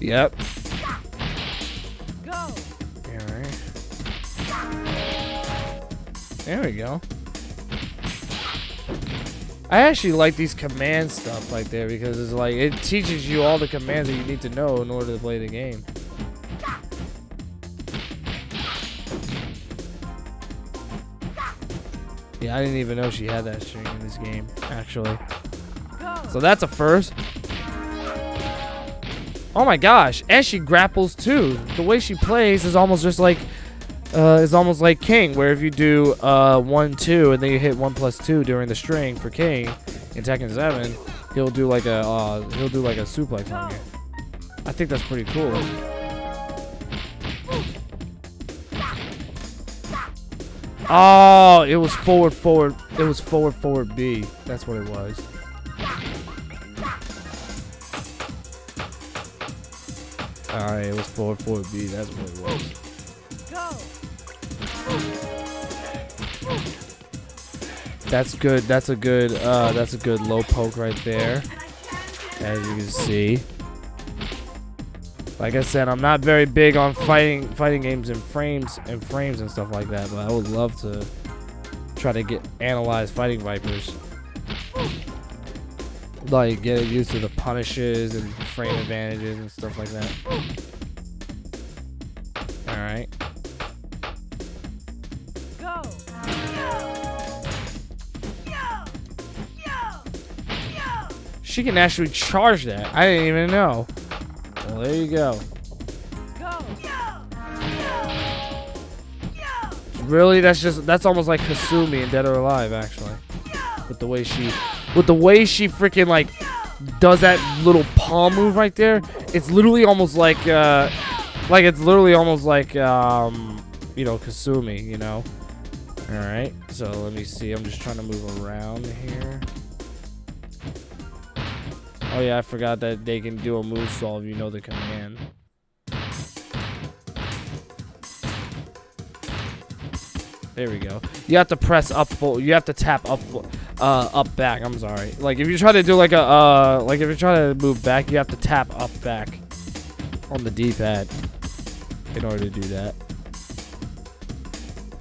Yep. Go. Alright. There we go. I actually like these command stuff right there because it's like it teaches you all the commands that you need to know in order to play the game. Yeah, I didn't even know she had that string in this game, actually. So that's a first. Oh my gosh, and she grapples too. The way she plays is almost just like King, where if you do 1, 2, and then you hit 1 plus 2 during the string for King in Tekken 7, he'll do like a suplex on you. I think that's pretty cool. Oh, it was forward. It was forward B. That's what it was. Alright, it was forward B. That's what it was. That's good. That's a good low poke right there. As you can see. Like I said, I'm not very big on fighting games and frames and stuff like that, but I would love to try to analyze Fighting Vipers. Like getting used to the punishes and frame advantages and stuff like that. Alright. Go. She can actually charge that. I didn't even know. Well, there you go. Really? That's almost like Kasumi in Dead or Alive, actually. With the way she freaking like does that little palm move right there. It's literally almost like Like it's literally almost like you know, Kasumi, you know. All right, so let me see. I'm just trying to move around here. Oh yeah, I forgot that they can do a moonsault if you know the command. There we go. You have to press up full. You have to tap up back. I'm sorry. Like if you try to do like a like if you're trying to move back, you have to tap up back on the D-pad in order to do that.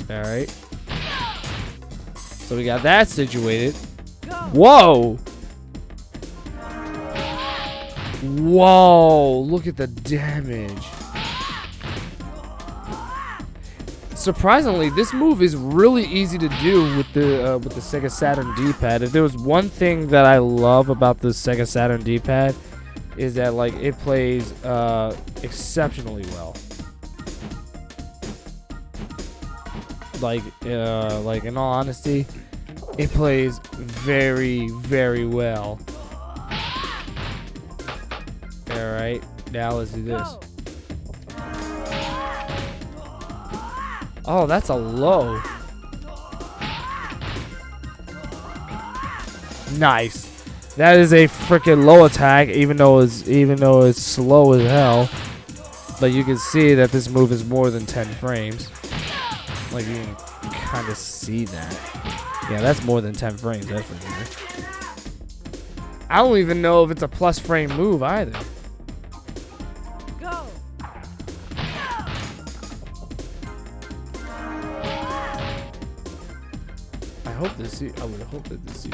All right. So we got that situated. Whoa! Whoa! Look at the damage. Surprisingly, this move is really easy to do with the Sega Saturn D-pad. If there was one thing that I love about the Sega Saturn D-pad, is that like it plays exceptionally well. Like in all honesty, it plays very, very well. All right, now let's do this. Oh, that's a low. Nice. That is a freaking low attack, even though it's slow as hell. But you can see that this move is more than 10 frames. Like you can kind of see that. Yeah, that's more than 10 frames. That's for sure. I don't even know if it's a plus frame move either. I would hope that this.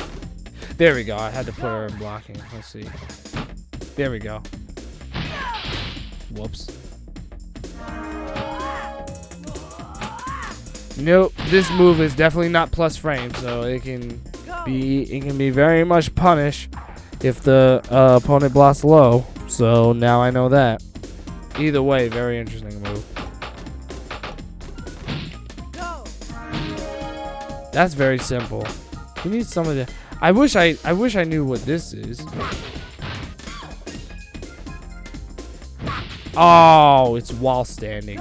There we go. I had to put her in blocking. Let's see. There we go. Whoops. Nope. This move is definitely not plus frame, so it can be very much punished if the opponent blocks low. So now I know that. Either way, very interesting move. That's very simple. You need some of the. I wish I knew what this is. Oh, it's while standing.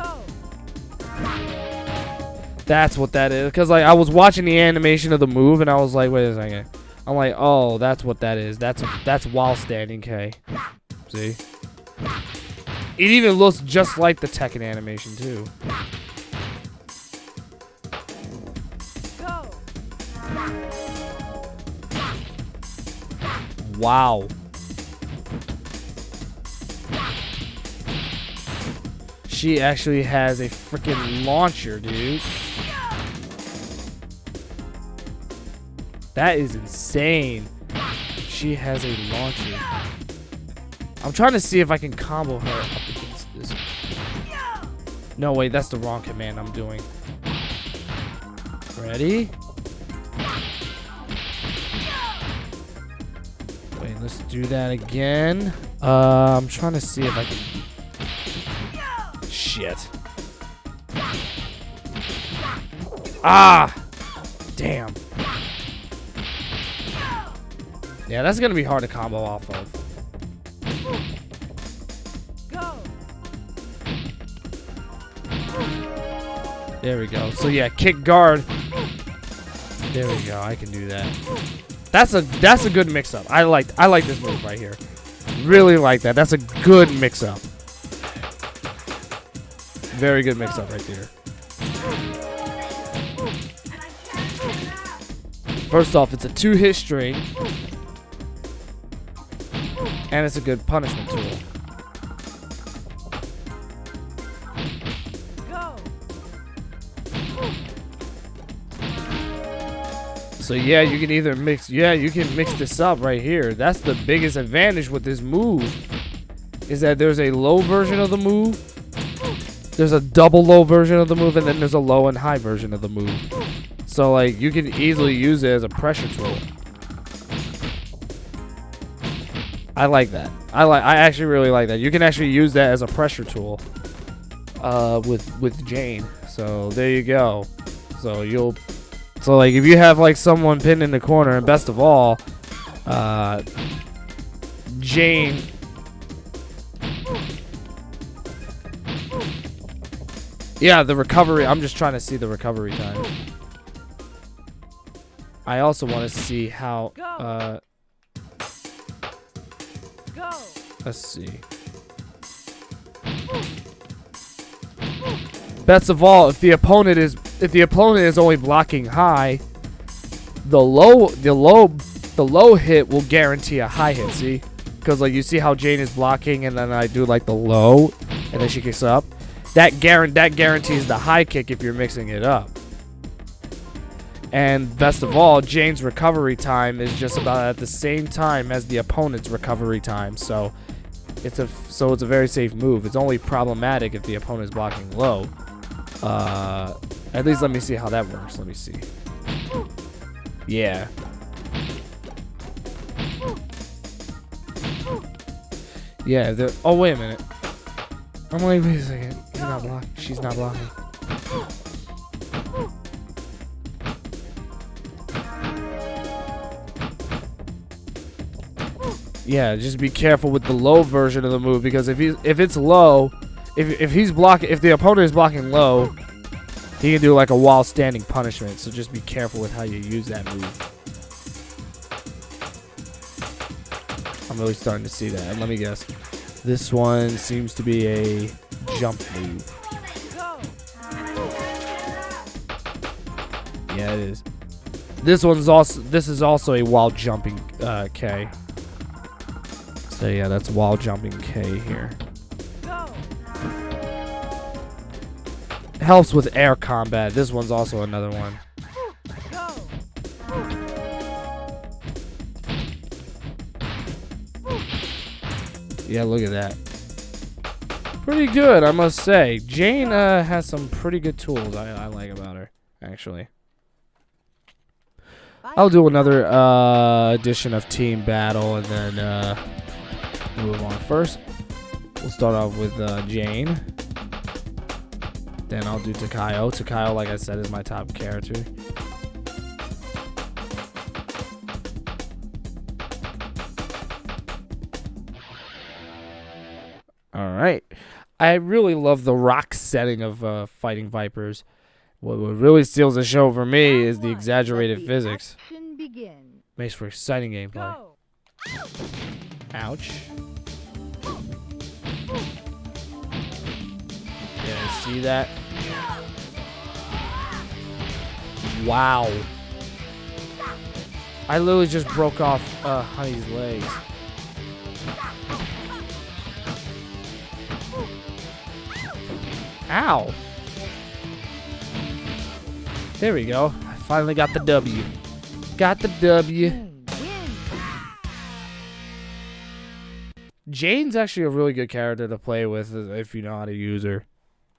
That's what that is. Cause like I was watching the animation of the move and I was like, wait a second. I'm like, oh, that's what that is. That's while standing. K. See? It even looks just like the Tekken animation too. Wow. She actually has a freaking launcher, dude. That is insane. She has a launcher. I'm trying to see if I can combo her up against this. No, wait, that's the wrong command I'm doing. Ready? Wait, let's do that again. I'm trying to see if I can. Shit. Ah! Damn. Yeah, that's gonna be hard to combo off of. There we go. So yeah, kick guard. There we go. I can do that. That's a good mix-up. I like this move right here. Really like that. That's a good mix-up. Very good mix-up right there. First off, it's a 2-hit string. And it's a good punishment tool. So yeah, you can either mix, you can mix this up right here. That's the biggest advantage with this move, is that there's a low version of the move, there's a double low version of the move, and then there's a low and high version of the move. So like, you can easily use it as a pressure tool. I like that. I actually really like that. You can actually use that as a pressure tool with Jane. So there you go. So like if you have like someone pinned in the corner, and best of all, Jane Yeah, the recovery. I'm just trying to see the recovery time. I also want to see how. Go. Let's see. Best of all, if the opponent is only blocking high, the low hit will guarantee a high hit. See, because like you see how Jane is blocking, and then I do like the low, and then she kicks up. That guarantees the high kick if you're mixing it up. And best of all, Jane's recovery time is just about at the same time as the opponent's recovery time. So it's a very safe move. It's only problematic if the opponent's blocking low. At least let me see how that works. Let me see. Yeah. Yeah. Oh wait a minute. I'm like, wait a second. He's not blocking. She's not blocking. Yeah, just be careful with the low version of the move, because if it's low, if the opponent is blocking low, he can do like a while standing punishment. So just be careful with how you use that move. I'm really starting to see that. And let me guess. This one seems to be a jump move. Yeah, it is. This is also a while jumping K. So yeah, that's while jumping K here. Helps with air combat. This one's also another one. Yeah, look at that. Pretty good, I must say. Jane has some pretty good tools I like about her, actually. I'll do another edition of Team Battle and then move on. First, we'll start off with Jane. Then I'll do Takayo. Takayo, like I said, is my top character. Alright. I really love the rock setting of Fighting Vipers. What really steals the show for me is the exaggerated physics. Makes for exciting gameplay. Ouch. Yeah, see that? Wow. I literally just broke off Honey's legs. Ow. There we go. I finally got the W. Got the W. Jane's actually a really good character to play with if you know how to use her.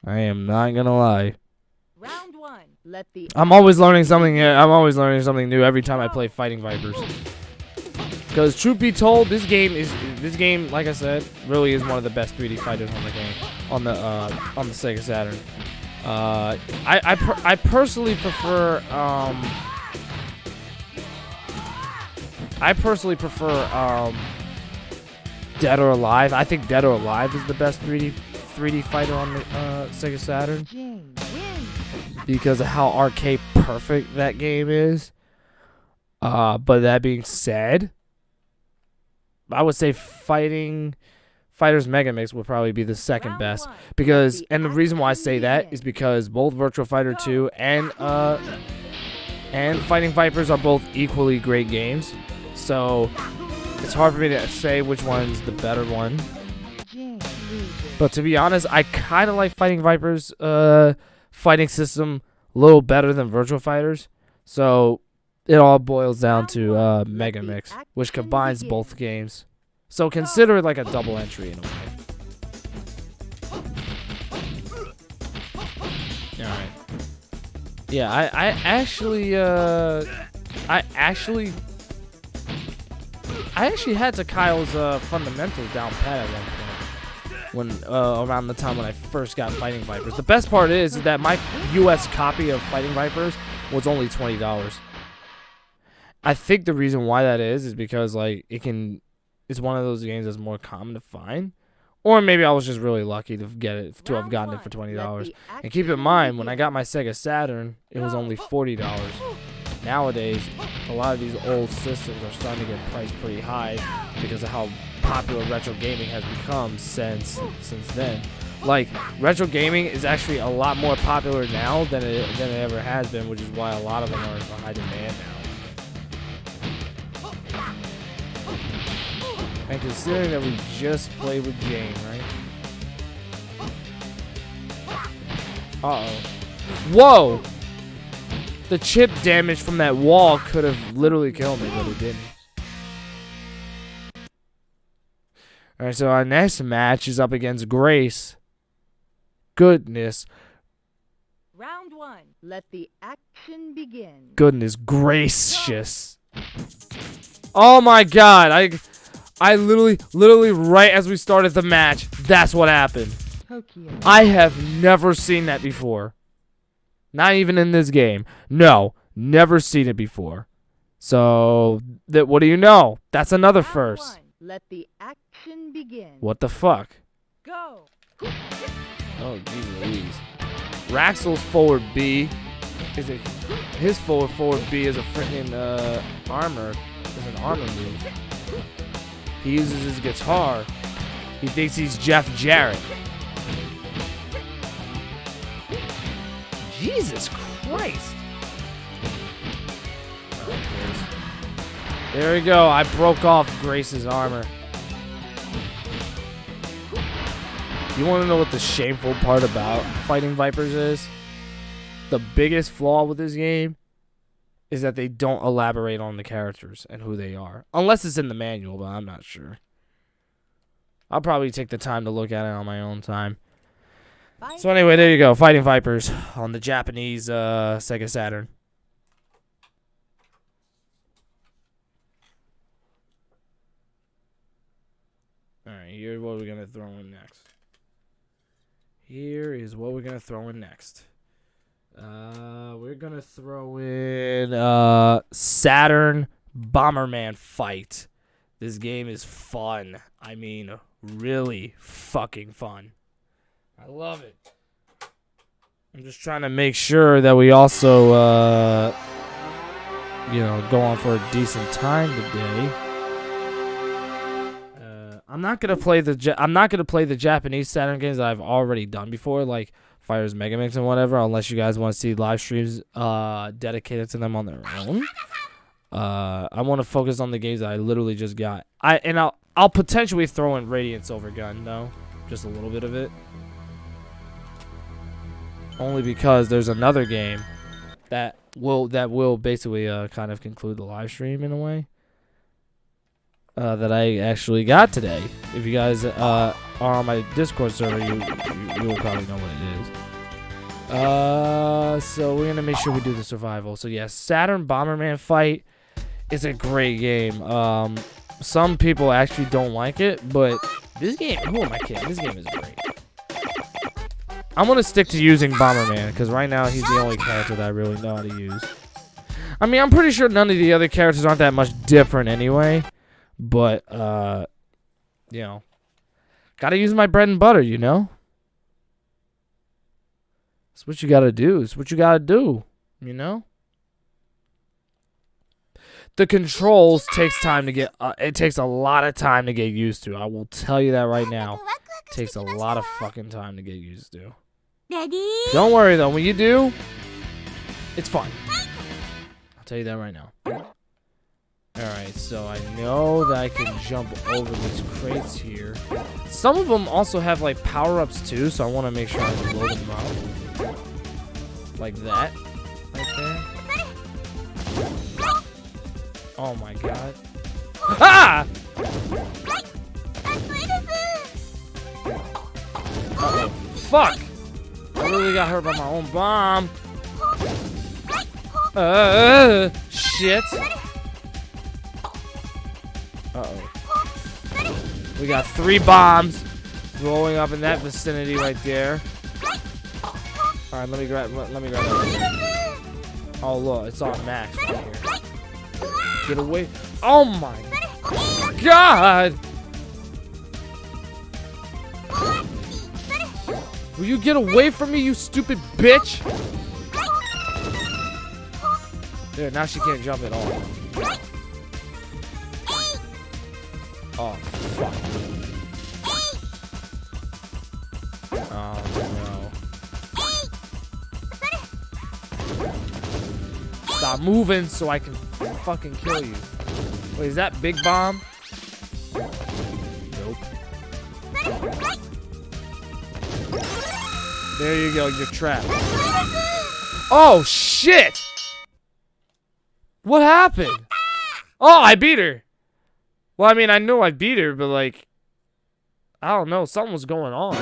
I am not gonna lie. Round one. I'm always learning something. I'm always learning something new every time I play Fighting Vipers. Because truth be told, this game, like I said, really is one of the best 3D fighters on the game, on the Sega Saturn. I personally prefer Dead or Alive. I think Dead or Alive is the best 3D fighter on the Sega Saturn because of how arcade perfect that game is. But that being said, I would say Fighters Mega Mix would probably be the second best because, and the reason why I say that is because both Virtua Fighter 2 and Fighting Vipers are both equally great games. So it's hard for me to say which one's the better one. But to be honest, I kind of like Fighting Vipers' fighting system a little better than Virtua Fighters. So it all boils down to Mega Mix, which combines both games. So consider it like a double entry in a way. Alright. Yeah, I actually had Takayo's fundamentals down pat at one point. When around the time when I first got Fighting Vipers. The best part is that my US copy of Fighting Vipers was only $20. I think the reason why that is because like it's one of those games that's more common to find, Or maybe I was just really lucky to get it, to have Round gotten it one. for Let $20. the And keep in action mind, when I begin. got my Sega Saturn, it was only $40. Nowadays, a lot of these old systems are starting to get priced pretty high because of how popular retro gaming has become since then. Like, retro gaming is actually a lot more popular now than it ever has been, which is why a lot of them are in high demand now. And considering that we just played with Jane, right? Uh-oh. Whoa! The chip damage from that wall could have literally killed me, but it didn't. Alright, so our next match is up against Grace. Goodness. Round one. Let the action begin. Goodness gracious. Oh my god. I literally right as we started the match, that's what happened. Tokyo. I have never seen that before. Not even in this game. No, never seen it before. So, what do you know? That's another Round first. one. Let the action begin. What the fuck? Go. Oh, geez Louise. Raxel's forward B is his forward B is a freaking armor. Is an armor move. He uses his guitar. He thinks he's Jeff Jarrett. Jesus Christ. There we go. I broke off Grace's armor. You want to know what the shameful part about fighting Vipers is? The biggest flaw with this game is that they don't elaborate on the characters and who they are. Unless it's in the manual, but I'm not sure. I'll probably take the time to look at it on my own time. So anyway, there you go. Fighting Vipers on the Japanese Sega Saturn. Alright, here's what we're going to throw in next. Here is what we're going to throw in next. We're going to throw in Saturn Bomberman Fight. This game is fun. I mean, really fucking fun. I love it. I'm just trying to make sure that we also, go on for a decent time today. I'm not gonna play the Japanese Saturn games that I've already done before, like Fighters Megamix and whatever, unless you guys want to see live streams dedicated to them on their own. I want to focus on the games that I literally just got. I'll potentially throw in Radiant Silver Gun though, just a little bit of it. Only because there's another game that will basically kind of conclude the live stream in a way that I actually got today. If you guys are on my Discord server, you will probably know what it is. So we're gonna make sure we do the survival. So yes, Saturn Bomberman Fight is a great game. Some people actually don't like it, but this game, who am I kidding? This game is great. I'm going to stick to using Bomberman, because right now he's the only character that I really know how to use. I mean, I'm pretty sure none of the other characters aren't that much different anyway. But, gotta use my bread and butter, you know? That's what you gotta do. It's what you gotta do, you know? The controls takes time to get, it takes a lot of time to get used to. I will tell you that right now. It takes a lot of fucking time to get used to. Ready? Don't worry though, when you do, it's fun. I'll tell you that right now. Alright, so I know that I can jump over these crates here. Some of them also have like power-ups too, so I want to make sure I load them up. Like that. Right there. Oh my god. Ah! Uh-oh. Fuck! I really got hurt by my own bomb. Shit. Uh-oh. We got 3 bombs rolling up in that vicinity right there. Alright, let me grab that right here. Oh look, it's on max right here. Get away. Oh my god! Will you get away from me, you stupid bitch? There, now she can't jump at all. Oh, fuck. Oh, no. Stop moving so I can fucking kill you. Wait, is that Big Bomb? Nope. There you go, you're trapped. Oh, shit! What happened? Oh, I beat her. Well, I mean, I knew I beat her, but like, I don't know, something was going on.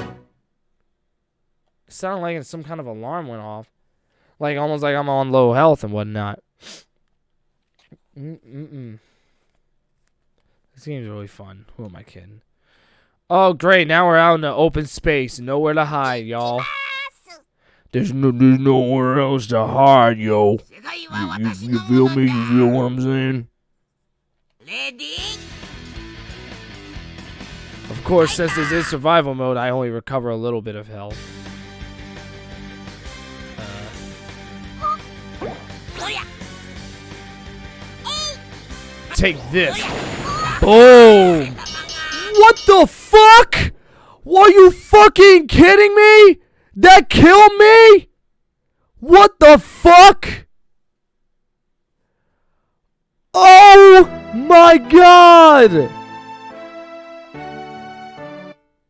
It sounded like some kind of alarm went off. Like, almost like I'm on low health and whatnot. This game's really fun. Who am I kidding? Oh, great. Now we're out in the open space. Nowhere to hide, y'all. There's nowhere else to hide, yo. You feel me? You feel what I'm saying? Of course, since this is survival mode, I only recover a little bit of health. Take this. Boom. What the fuck? Are you fucking kidding me? That killed me? What the fuck? Oh my god.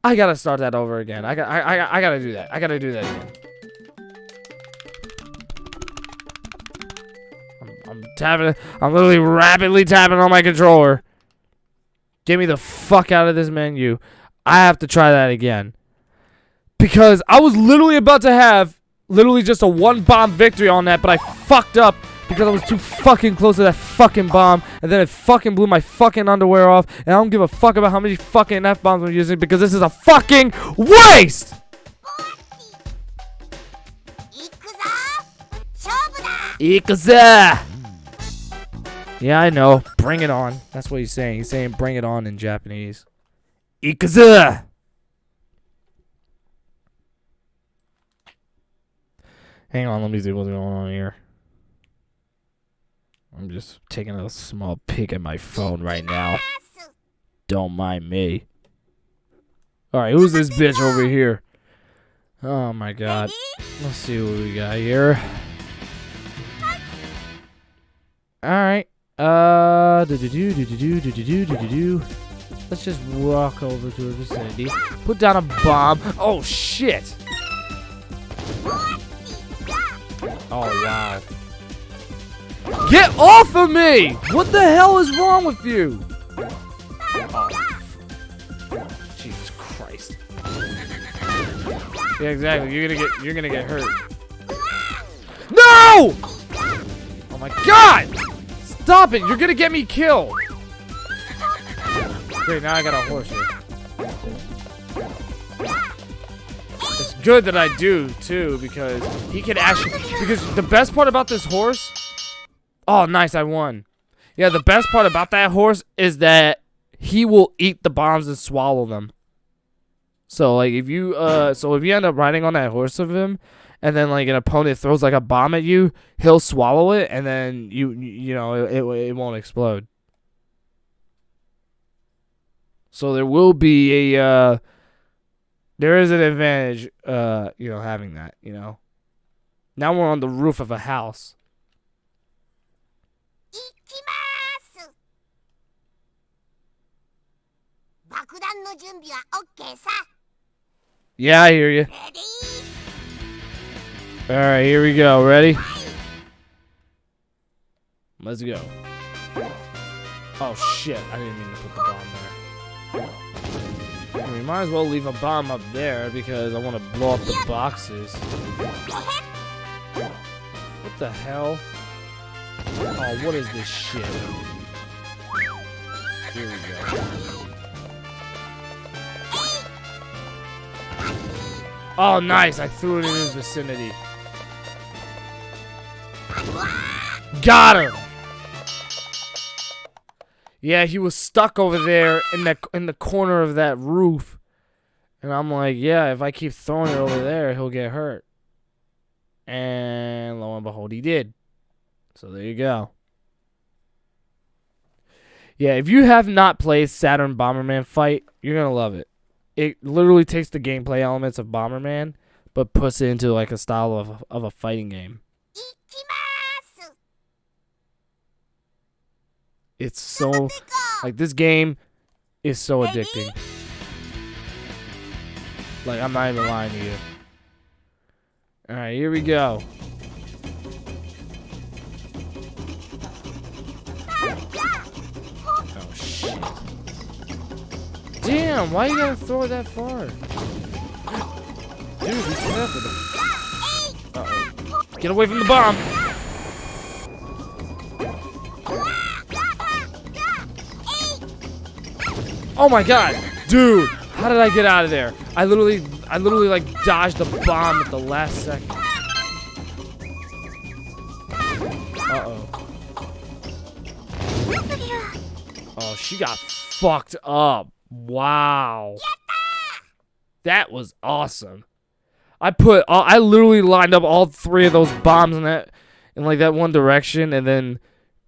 I gotta start that over again. I gotta do that. I gotta do that again. I'm tapping. I'm literally rapidly tapping on my controller. Get me the fuck out of this menu. I have to try that again. Because I was literally about to have literally just a one bomb victory on that, but I fucked up because I was too fucking close to that fucking bomb, and then it fucking blew my fucking underwear off, and I don't give a fuck about how many fucking F-bombs I'm using because this is a fucking waste! Ikuza! Yeah, I know. Bring it on. That's what he's saying. He's saying bring it on in Japanese. Ikuza! Hang on, let me see what's going on here. I'm just taking a small peek at my phone right now. Don't mind me. Alright, who's this bitch over here? Oh my god. Let's see what we got here. Alright. Let's just walk over to a vicinity. Put down a bomb. Oh shit! Oh wow. Get off of me! What the hell is wrong with you? Oh. Jesus Christ. Yeah, exactly. You're gonna get hurt. No! Oh my god! Stop it! You're gonna get me killed! Great, now I got a horse here. It's good that I do too, because he can actually, because the best part about this horse, oh nice, I won. Yeah, the best part about that horse is that he will eat the bombs and swallow them. So like if you end up riding on that horse of him, and then like an opponent throws like a bomb at you, he'll swallow it, and then you know it won't explode. So there will be a there is an advantage you know, having that, you know. Now we're on the roof of a house. Yeah, I hear you. Alright, here we go. Ready? Let's go. Oh shit, I didn't mean to put the bomb there. We might as well leave a bomb up there because I want to blow up the boxes. What the hell? Oh, what is this shit? Here we go. Oh, nice. I threw it in his vicinity. Got him. Yeah, he was stuck over there in the corner of that roof. And I'm like, yeah, if I keep throwing it over there, he'll get hurt. And lo and behold, he did. So there you go. Yeah, if you have not played Saturn Bomberman Fight, you're going to love it. It literally takes the gameplay elements of Bomberman, but puts it into like a style of a fighting game. It's so, like, this game is so addicting. Like, I'm not even lying to you. Alright, here we go. Oh, shit. Damn, why you gotta throw it that far? Dude, be careful. Uh-oh. Get away from the bomb! Oh my god! Dude! How did I get out of there? I literally like dodged the bomb at the last second. Uh-oh. Oh, she got fucked up. Wow. That was awesome. I literally lined up all 3 of those bombs in like that one direction, and then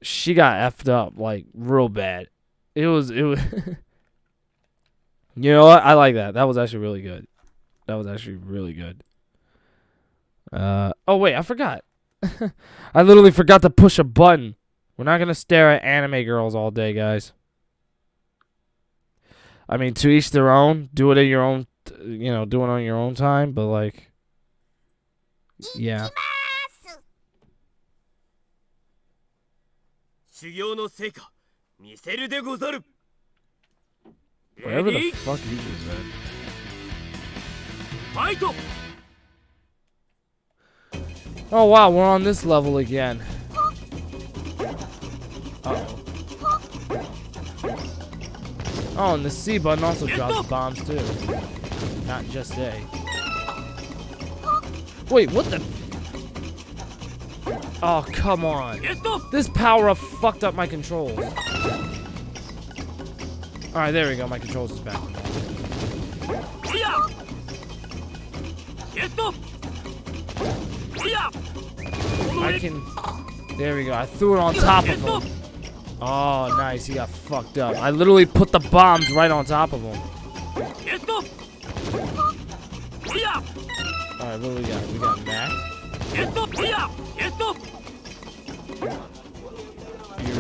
she got effed up like real bad. It was You know what? I like that. That was actually really good. That was actually really good. Oh wait, I forgot. I literally forgot to push a button. We're not gonna stare at anime girls all day, guys. I mean, to each their own. Do it at your own, you know, do it on your own time. But like, yeah. Whatever the fuck you just said. Oh wow, we're on this level again. Uh-oh. Oh, and the C button also drops bombs too. Not just A. Wait, what the? Oh, come on. This power-up fucked up my controls. Alright, there we go. My controls is back. I can... There we go. I threw it on top of him. Oh, nice. He got fucked up. I literally put the bombs right on top of him. Alright, what do we got? We got Mac. Here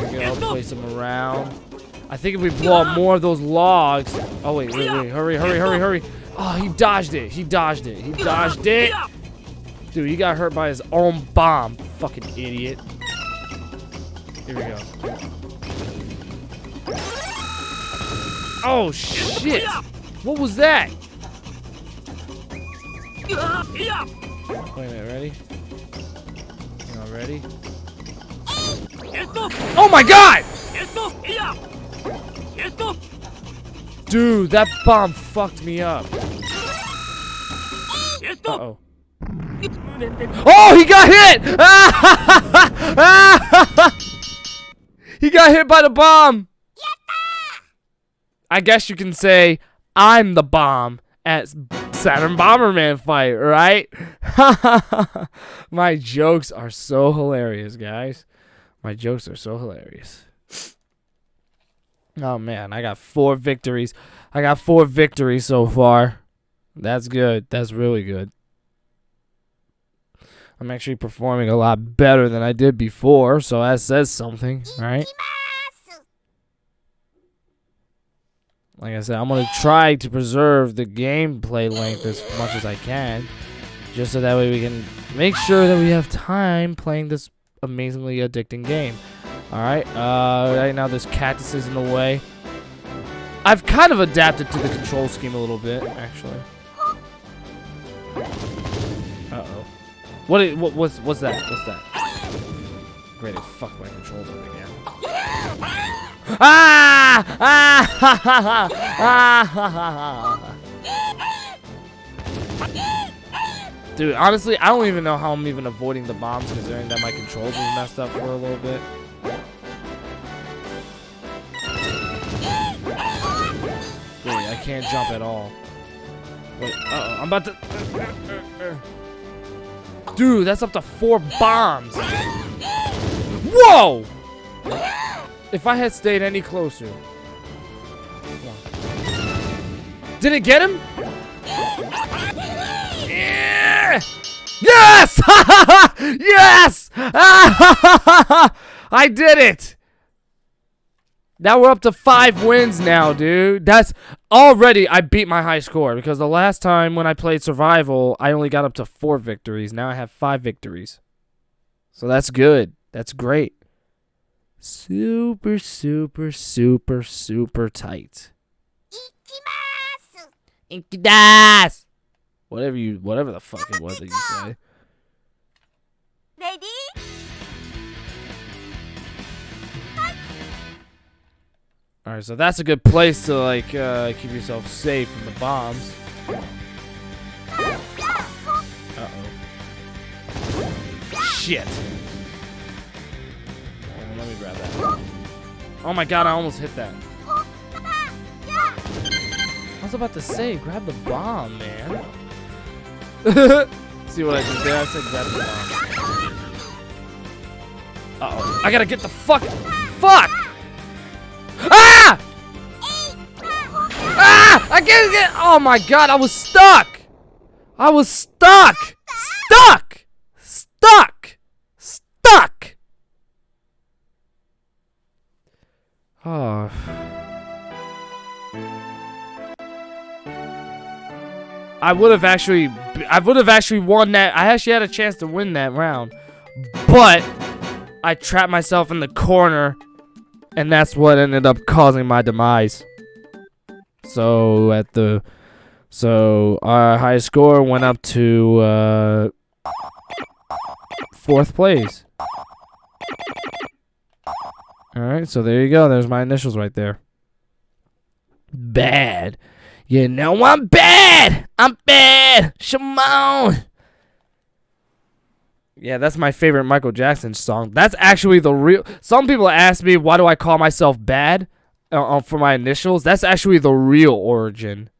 we go. Place him around. I think if we blow up more of those logs... Oh, wait. Hurry. Oh, he dodged it. He dodged it. Dude, he got hurt by his own bomb. Fucking idiot. Here we go. Oh, shit. What was that? Wait a minute, ready? You know, ready? Oh my god! Dude, that bomb fucked me up. Uh-oh. Oh, he got hit! He got hit by the bomb. I guess you can say I'm the bomb at Saturn Bomberman Fight, right? My jokes are so hilarious, guys. My jokes are so hilarious. Oh, man. I got 4 victories. I got 4 victories so far. That's good. That's really good. I'm actually performing a lot better than I did before, so that says something, right? Like I said, I'm going to try to preserve the gameplay length as much as I can, just so that way we can make sure that we have time playing this amazingly addicting game. Alright, right now there's cactuses in the way. I've kind of adapted to the control scheme a little bit, actually. Uh-oh. What's that? What's that? Great, it fucked my controls up again. Ah! Ah! Dude, honestly, I don't even know how I'm even avoiding the bombs considering that my controls was messed up for a little bit. Wait, I can't jump at all. Wait, I'm about to... Dude, that's up to 4 bombs. Whoa! If I had stayed any closer. Did it get him? Yeah! Yes! Yes! I did it! Now we're up to 5 wins now, dude. That's already, I beat my high score because the last time when I played survival, I only got up to 4 victories. Now I have 5 victories. So that's good. That's great. Super, super, super, super tight. Ikimasu! Whatever the fuck it was that you say. Ready? Alright, so that's a good place to, like, keep yourself safe from the bombs. Uh-oh. Shit. Let me grab that. Oh my god, I almost hit that. I was about to say, grab the bomb, man. See what I did there? I said grab the bomb. Uh-oh. I gotta get the fuck... Fuck! Ah! Ah! I can't get... Oh my god, I was stuck! I was stuck! Stuck! Stuck! Stuck! Oh... I would have actually won that. I actually had a chance to win that round, but I trapped myself in the corner, and that's what ended up causing my demise. So our high score went up to 4th place. All right, so there you go. There's my initials right there. Bad. You know I'm bad! I'm bad! Shimon! Yeah, that's my favorite Michael Jackson song. That's actually the real... Some people ask me, why do I call myself bad for my initials? That's actually the real origin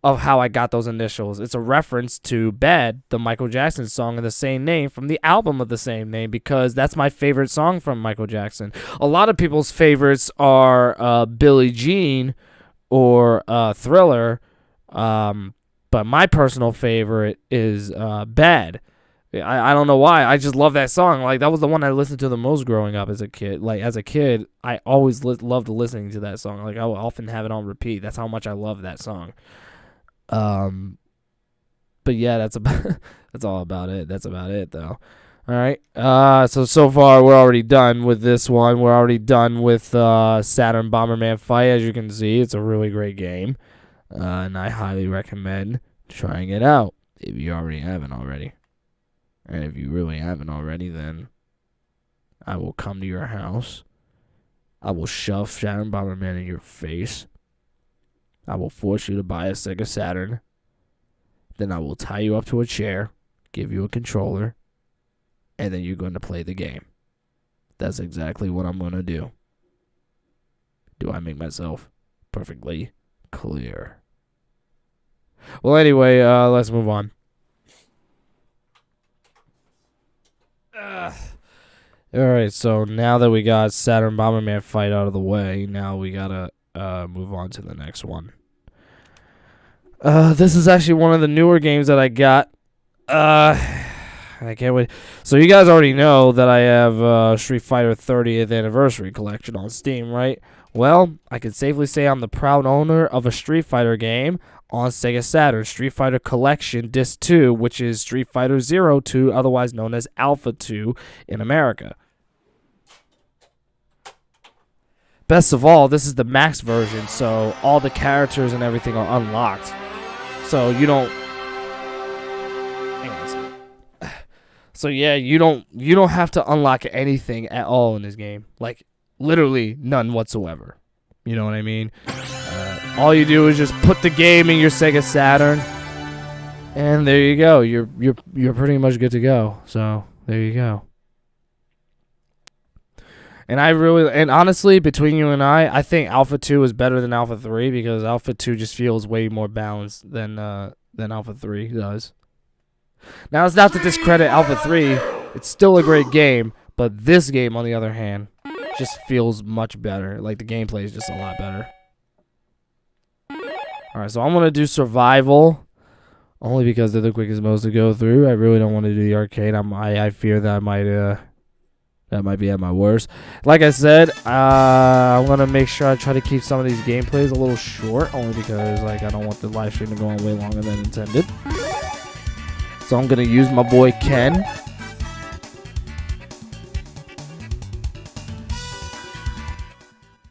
of how I got those initials. It's a reference to Bad, the Michael Jackson song of the same name from the album of the same name, because that's my favorite song from Michael Jackson. A lot of people's favorites are Billie Jean or Thriller, but my personal favorite is Bad. I don't know why. I just love that song. Like, that was the one I listened to the most growing up as a kid. Like, as a kid, I always loved listening to that song. Like, I would often have it on repeat. That's how much I love that song. But yeah, that's all about it. That's about it, though. All right. So far we're already done with this one. We're already done with Saturn Bomberman Fight. As you can see, it's a really great game, and I highly recommend trying it out if you already haven't already. And if you really haven't already, then I will come to your house. I will shove Saturn Bomberman in your face. I will force you to buy a Sega Saturn. Then I will tie you up to a chair, give you a controller, and then you're going to play the game. That's exactly what I'm going to do. Do I make myself perfectly clear? Well, anyway, let's move on. Alright, so now that we got Saturn Bomberman Fight out of the way, now we gotta move on to the next one. This is actually one of the newer games that I got. I can't wait. So you guys already know that I have Street Fighter 30th Anniversary Collection on Steam, right? Well, I can safely say I'm the proud owner of a Street Fighter game on Sega Saturn, Street Fighter Collection Disc 2, which is Street Fighter 02, otherwise known as Alpha 2 in America. Best of all, this is the max version, so all the characters and everything are unlocked. So you don't... Hang on a second. So yeah, you don't have to unlock anything at all in this game. Like, literally none whatsoever. You know what I mean? All you do is just put the game in your Sega Saturn, and there you go. You're pretty much good to go. So there you go. And honestly, between you and I think Alpha 2 is better than Alpha 3 because Alpha 2 just feels way more balanced than than Alpha 3 does. Now, it's not to discredit Alpha 3. It's still a great game, but this game, on the other hand, just feels much better. Like, the gameplay is just a lot better. Alright, so I'm going to do survival. Only because they're the quickest modes to go through. I really don't want to do the arcade. I fear that might be at my worst. Like I said, I'm gonna make sure I try to keep some of these gameplays a little short, only because like I don't want the live stream to go on way longer than intended. So I'm gonna use my boy Ken.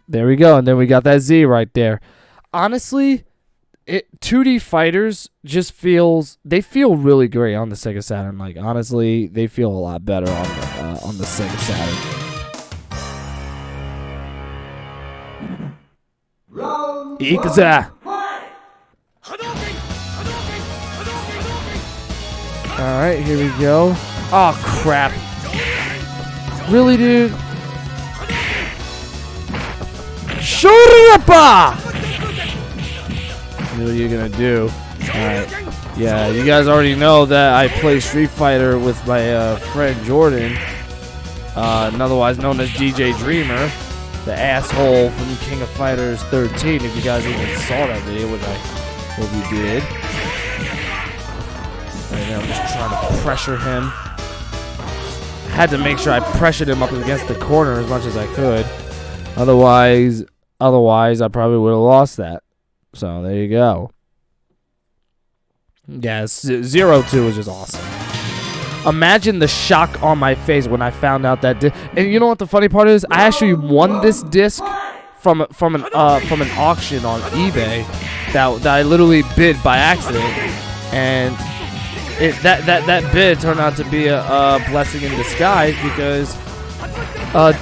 There we go, and then we got that Z right there. Honestly, 2D fighters just feel really great on the Sega Saturn. Like honestly, they feel a lot better on the Sega Saturn. Ikaza. All right, here we go. Oh crap! Really, dude? Shurapa! What are you gonna do? Alright. Yeah, you guys already know that I play Street Fighter with my friend Jordan, otherwise known as DJ Dreamer, the asshole from King of Fighters 13. If you guys even saw that video, which I hope you did. Right now, I'm just trying to pressure him. I had to make sure I pressured him up against the corner as much as I could. Otherwise, I probably would have lost that. So there you go. Yes, 0-2 was just awesome. Imagine the shock on my face when I found out that and you know what the funny part is? I actually won this disc from an auction on eBay that I literally bid by accident, and that bid turned out to be a blessing in disguise because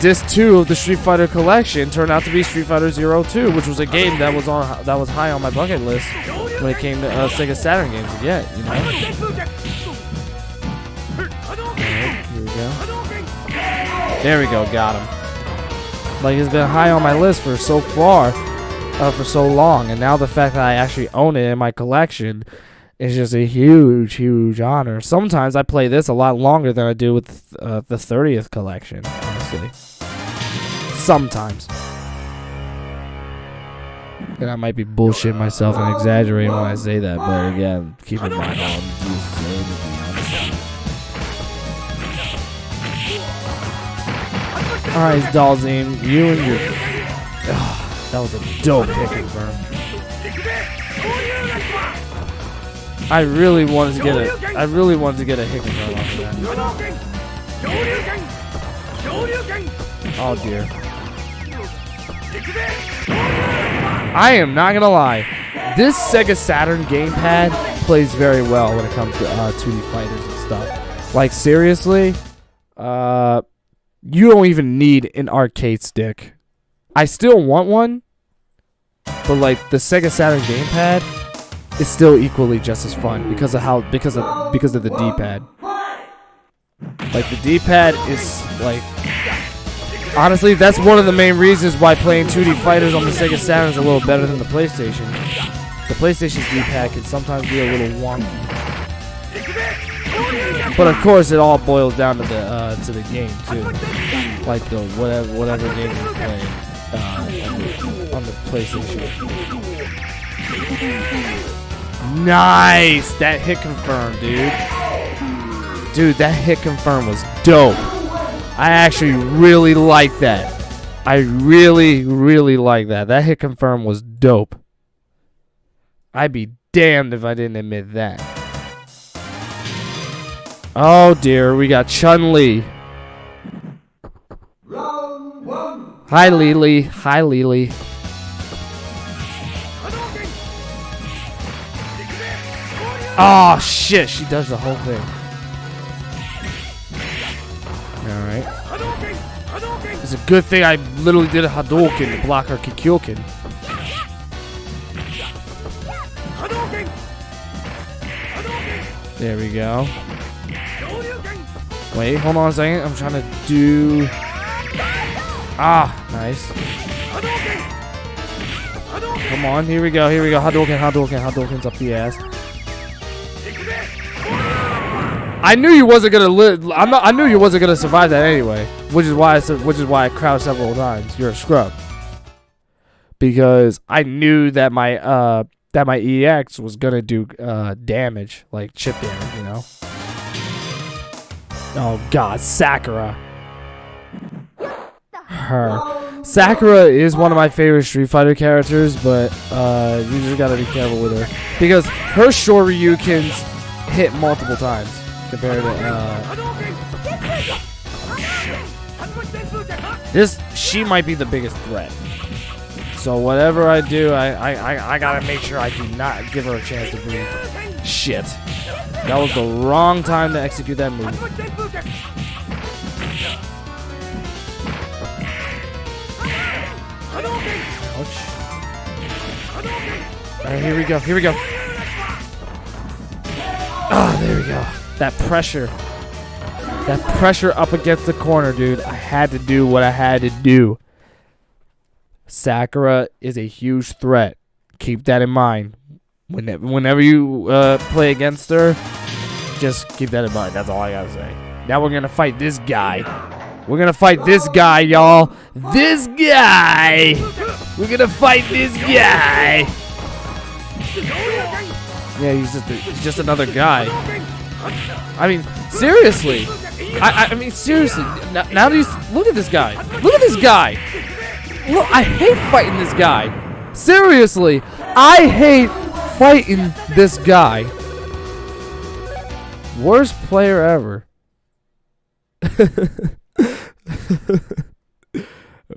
disc 2 of the Street Fighter collection turned out to be Street Fighter 02, which was a game that was high on my bucket list when it came to Sega Saturn games to get, you know. Alright, here we go. There we go, got him. Like, it's been high on my list for so long, and now the fact that I actually own it in my collection is just a huge, huge honor. Sometimes I play this a lot longer than I do with the 30th collection, honestly. Sometimes. And I might be bullshitting myself and exaggerating when I say that, but again, keep in mind all Alright, Dalzine, you and your... that was a dope hit confirm. I really wanted to get a hit confirm off of that. Oh dear. I am not gonna lie. This Sega Saturn gamepad plays very well when it comes to 2D fighters and stuff. Like seriously, you don't even need an arcade stick. I still want one, but like the Sega Saturn gamepad is still equally just as fun because of the D-pad. Like the D-pad is like, honestly, that's one of the main reasons why playing 2D fighters on the Sega Saturn is a little better than the PlayStation. The PlayStation's D-pad can sometimes be a little wonky. But of course, it all boils down to the game too, like the whatever game you're playing on the PlayStation. Nice, that hit confirmed, dude. Dude, that hit confirm was dope. I actually really like that. I really, really like that. That hit confirm was dope. I'd be damned if I didn't admit that. Oh dear, we got Chun-Li. Hi, Lily. Hi, Lily. Oh shit, she does the whole thing. Alright. It's a good thing I literally did a Hadouken to block her Kikyoken. There we go. Wait, hold on a second. I'm trying to do... Ah, nice. Come on, here we go, here we go. Hadouken, Hadouken, Hadouken's up the ass. I knew you wasn't gonna live. I knew you wasn't gonna survive that anyway. Which is why I crouched several times. You're a scrub. Because I knew that my EX was gonna do damage, like chip damage, you know. Oh God, Sakura. Her. Sakura is one of my favorite Street Fighter characters, but you just gotta be careful with her because her Shoryukens hit multiple times compared to she might be the biggest threat. So whatever I do, I gotta make sure I do not give her a chance to breathe. Shit. That was the wrong time to execute that move. Ouch. Alright, here we go. Ah, there we go. That pressure up against the corner, dude. I had to do what I had to do. Sakura is a huge threat. Keep that in mind. Whenever you play against her, just keep that in mind. That's all I gotta say. Now we're gonna fight this guy. We're gonna fight this guy, y'all. This guy. We're gonna fight this guy. Yeah, he's just another guy. I mean, seriously. I mean, seriously. Now look at this guy. Look at this guy. Look, I hate fighting this guy. Seriously, I hate fighting this guy. Worst player ever.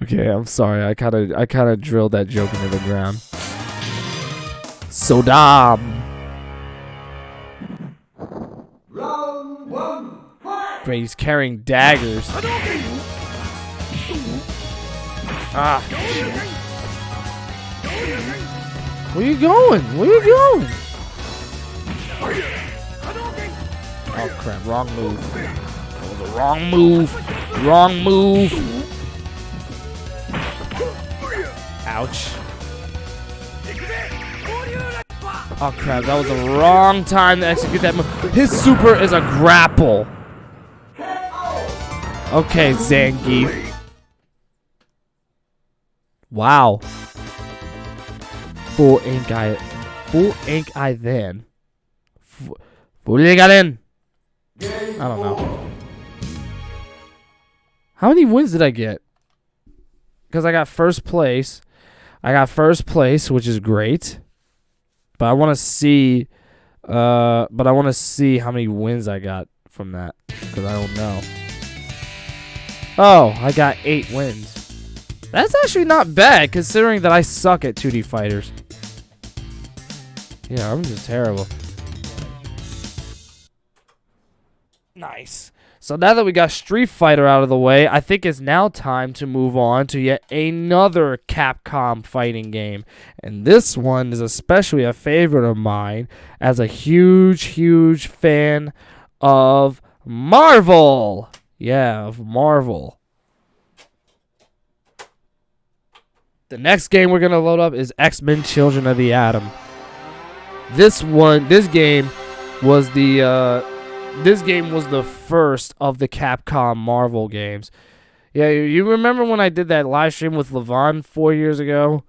Okay, I'm sorry. I kind of drilled that joke into the ground. So dumb. Round one, fight! Great, he's carrying daggers. Ah. Where you going? Where you going? Oh crap, wrong move. That was a wrong move. Wrong move. Ouch. Oh crap, that was the wrong time to execute that move. His super is a grapple. Okay, Zangief. Wow. Full ink eye then. Full ink eye then. I don't know. How many wins did I get? Because I got first place. Which is great. But I want to see how many wins I got from that. Because I don't know. Oh, I got 8 wins. That's actually not bad, considering that I suck at 2D fighters. Yeah, I'm just terrible. Nice. So now that we got Street Fighter out of the way, I think it's now time to move on to yet another Capcom fighting game. And this one is especially a favorite of mine as a huge, huge fan of Marvel. Yeah, of Marvel. The next game we're going to load up is X-Men Children of the Atom. This game was the first of the Capcom Marvel games. Yeah, you remember when I did that live stream with Levon 4 years ago?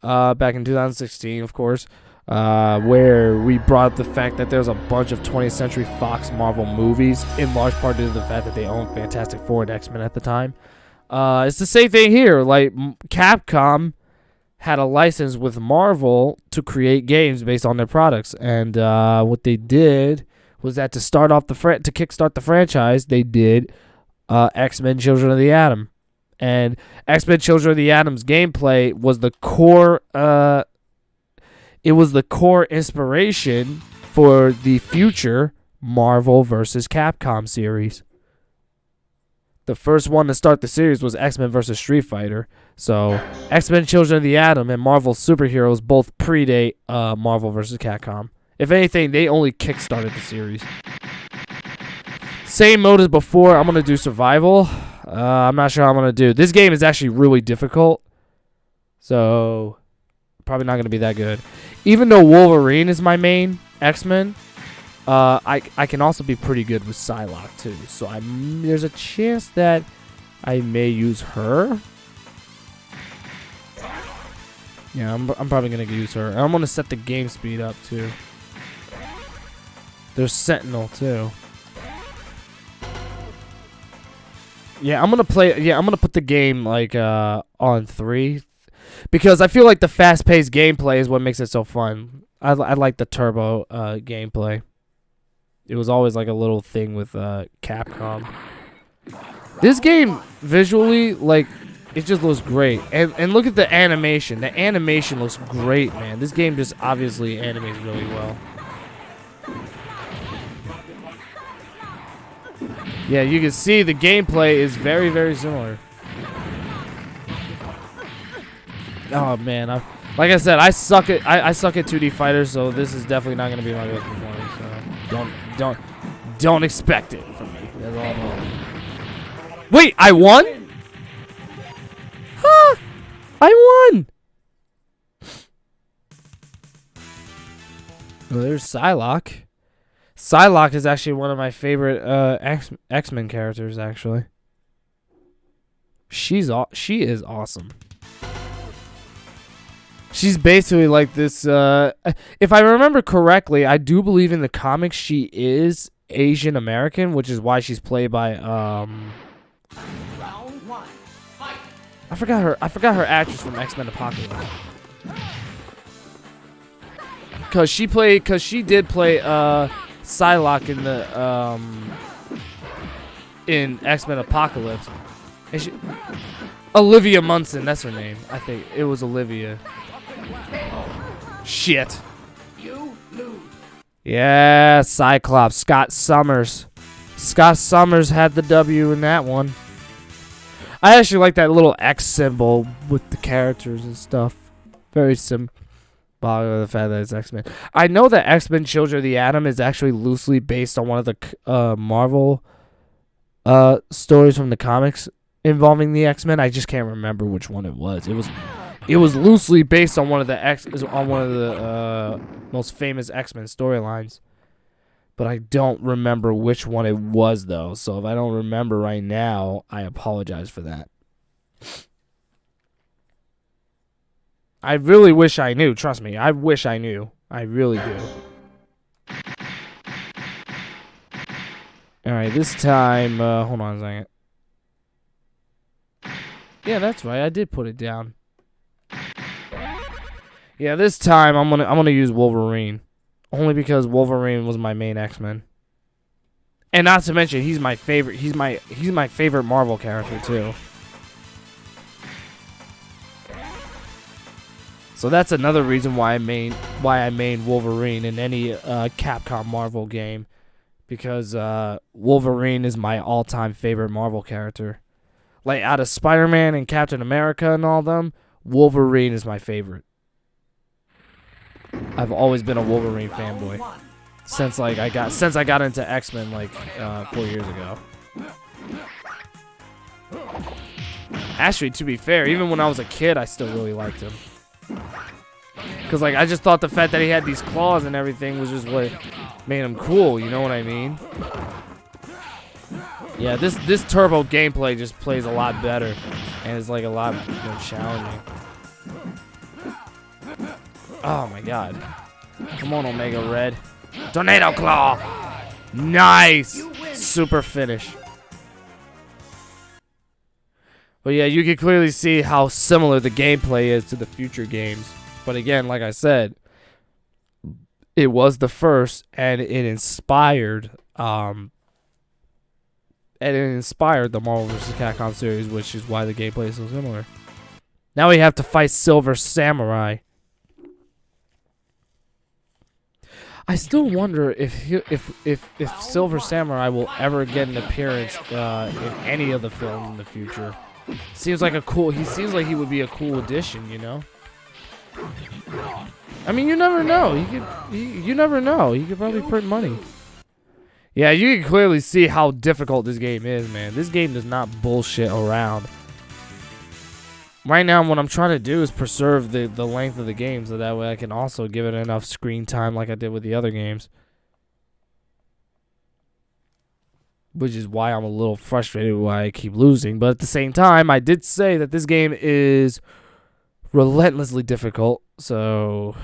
Back in 2016, of course. Where we brought up the fact that there's a bunch of 20th Century Fox Marvel movies, in large part due to the fact that they owned Fantastic Four and X-Men at the time. It's the same thing here. Like, Capcom had a license with Marvel to create games based on their products, and what they did was that to kickstart the franchise, they did X-Men Children of the Atom, and X-Men Children of the Atom's gameplay was the core. It was the core inspiration for the future Marvel vs. Capcom series. The first one to start the series was X-Men vs. Street Fighter. So X-Men Children of the Atom and Marvel Superheroes both predate Marvel vs. Capcom. If anything, they only kickstarted the series. Same mode as before. I'm going to do survival. I'm not sure how I'm going to do. This game is actually really difficult. So probably not going to be that good. Even though Wolverine is my main X-Men, I can also be pretty good with Psylocke too. So there's a chance that I may use her. Yeah, I'm probably gonna use her. And I'm gonna set the game speed up too. There's Sentinel too. Yeah, I'm gonna put the game like on 3, because I feel like the fast-paced gameplay is what makes it so fun. I like the turbo gameplay. It was always like a little thing with Capcom. This game visually, like, it just looks great. And look at the animation. The animation looks great, man. This game just obviously animates really well. Yeah, you can see the gameplay is very, very similar. Oh man, like I said, I suck at 2D fighters, so this is definitely not gonna be my best performance. So don't expect it from me. That's all I'm doing. Wait, I won? Huh? I won. Well, there's Psylocke. Psylocke is actually one of my favorite X-Men characters. Actually, she is awesome. She's basically like this. If I remember correctly, I do believe in the comics she is Asian American, which is why she's played by I forgot her actress from X-Men Apocalypse. Cause she did play Psylocke in the in X-Men Apocalypse. And Olivia Munson, that's her name. I think it was Olivia. Shit. Yeah, Cyclops, Scott Summers. Scott Summers had the W in that one. I actually like that little X symbol with the characters and stuff. Very symbolic of the fact that it's X-Men. I know that X-Men Children of the Atom is actually loosely based on one of the Marvel stories from the comics involving the X-Men. I just can't remember which one it was. It was loosely based on one of the most famous X-Men storylines. But I don't remember which one it was, though. So if I don't remember right now, I apologize for that. I really wish I knew. Trust me, I wish I knew. I really do. Alright, this time, hold on a second. Yeah, that's right. I did put it down. Yeah, this time I'm gonna use Wolverine. Only because Wolverine was my main X-Men. And not to mention he's my favorite favorite Marvel character too. So that's another reason why I main Wolverine in any Capcom Marvel game, because Wolverine is my all-time favorite Marvel character. Like out of Spider-Man and Captain America and all them, Wolverine is my favorite. I've always been a Wolverine fanboy since I got into X-Men like 4 years ago. Actually, to be fair, even when I was a kid, I still really liked him. Cause like I just thought the fact that he had these claws and everything was just what made him cool. You know what I mean? Yeah, this turbo gameplay just plays a lot better, and it's like a lot more challenging. Oh my god. Come on, Omega Red. Tornado Claw! Nice! Super finish. But yeah, you can clearly see how similar the gameplay is to the future games. But again, like I said, it was the first, and it inspired the Marvel vs. Capcom series, which is why the gameplay is so similar. Now we have to fight Silver Samurai. I still wonder if Silver Samurai will ever get an appearance in any of the films in the future. Seems like he seems like he would be a cool addition, you know. I mean, you never know. You never know. He could probably print money. Yeah, you can clearly see how difficult this game is, man. This game does not bullshit around. Right now, what I'm trying to do is preserve the length of the game, so that way I can also give it enough screen time like I did with the other games. which is why I'm a little frustrated why I keep losing. But at the same time, I did say that this game is relentlessly difficult. So,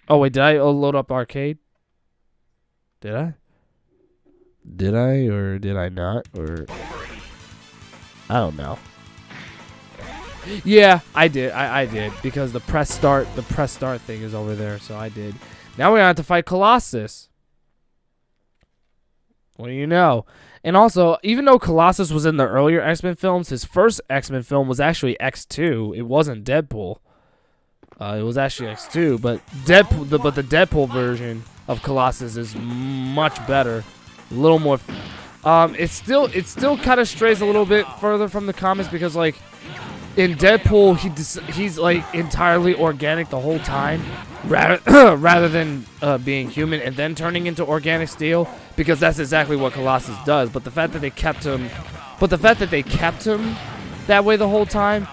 oh wait, did I load up arcade? Did I? Did I or did I not? Or I don't know. Yeah, I did. I did because the press start thing is over there, so I did. Now we're gonna have to fight Colossus. What do you know? And also, even though Colossus was in the earlier X-Men films, his first X-Men film was actually X2. It wasn't Deadpool. It was actually X2, but the Deadpool version of Colossus is much better, a little more. It still kind of strays a little bit further from the comics because like in Deadpool he's like entirely organic the whole time, rather than being human and then turning into organic steel, because that's exactly what Colossus does. But the fact that they kept him that way the whole time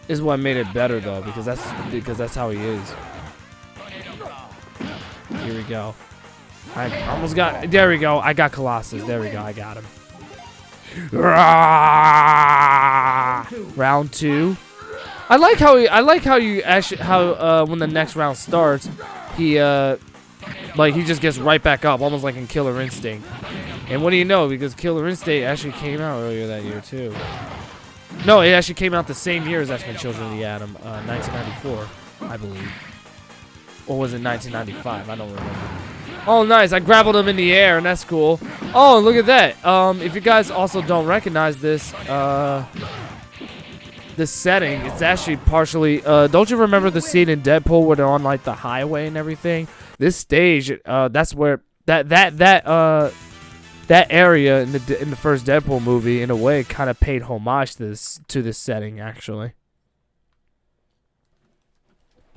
is what made it better though, because that's how he is. Here we go. I almost got. There we go. I got Colossus. There we go. I got him. Round 2. I like how when the next round starts, he just gets right back up, almost like in Killer Instinct. And what do you know? Because Killer Instinct actually came out earlier that year too. No, it actually came out the same year as X-Men: Children of the Atom, 1994, I believe. Or was it 1995? I don't remember. Oh, nice. I grappled him in the air, and that's cool. Oh, look at that. If you guys also don't recognize this, this setting, it's actually partially, don't you remember the scene in Deadpool where they're on, like, the highway and everything? This stage, that's where, that area in the first Deadpool movie, in a way, kind of paid homage to this setting, actually.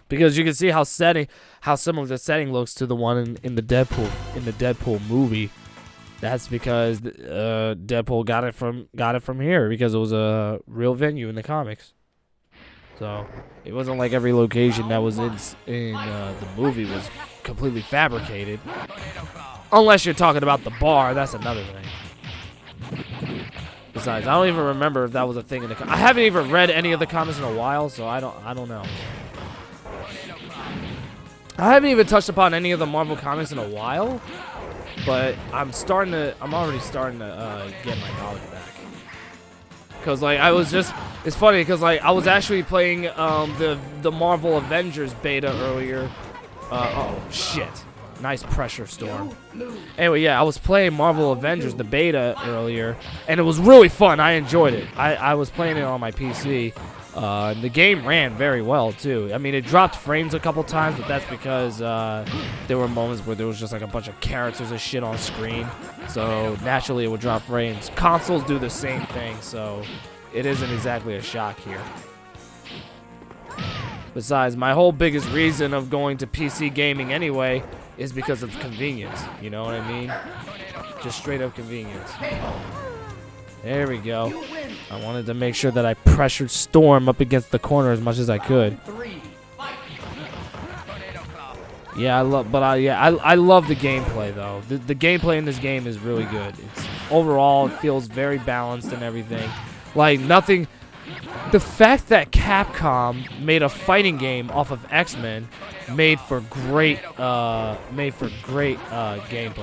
Because you can see how similar the setting looks to the one in the Deadpool movie. That's because Deadpool got it from here, because it was a real venue in the comics. So it wasn't like every location that was in the movie was completely fabricated. Unless you're talking about the bar, that's another thing. Besides, I don't even remember if that was a thing in the. I haven't even read any of the comics in a while, so I don't know. I haven't even touched upon any of the Marvel comics in a while, but I'm already starting to get my knowledge back. Cause like it's funny because like I was actually playing the Marvel Avengers beta earlier. Oh shit! Nice pressure storm. Anyway, yeah, I was playing Marvel Avengers the beta earlier, and it was really fun. I enjoyed it. I was playing it on my PC. The game ran very well too. I mean, it dropped frames a couple times, but that's because there were moments where there was just like a bunch of characters and shit on screen. So naturally, it would drop frames. Consoles do the same thing, so it isn't exactly a shock here. Besides, my whole biggest reason of going to PC gaming anyway is because of convenience. You know what I mean? Just straight up convenience. There we go. I wanted to make sure that I pressured Storm up against the corner as much as I could. Yeah, I love the gameplay though. The gameplay in this game is really good. It's overall, it feels very balanced and everything. Like nothing. The fact that Capcom made a fighting game off of X-Men made for great gameplay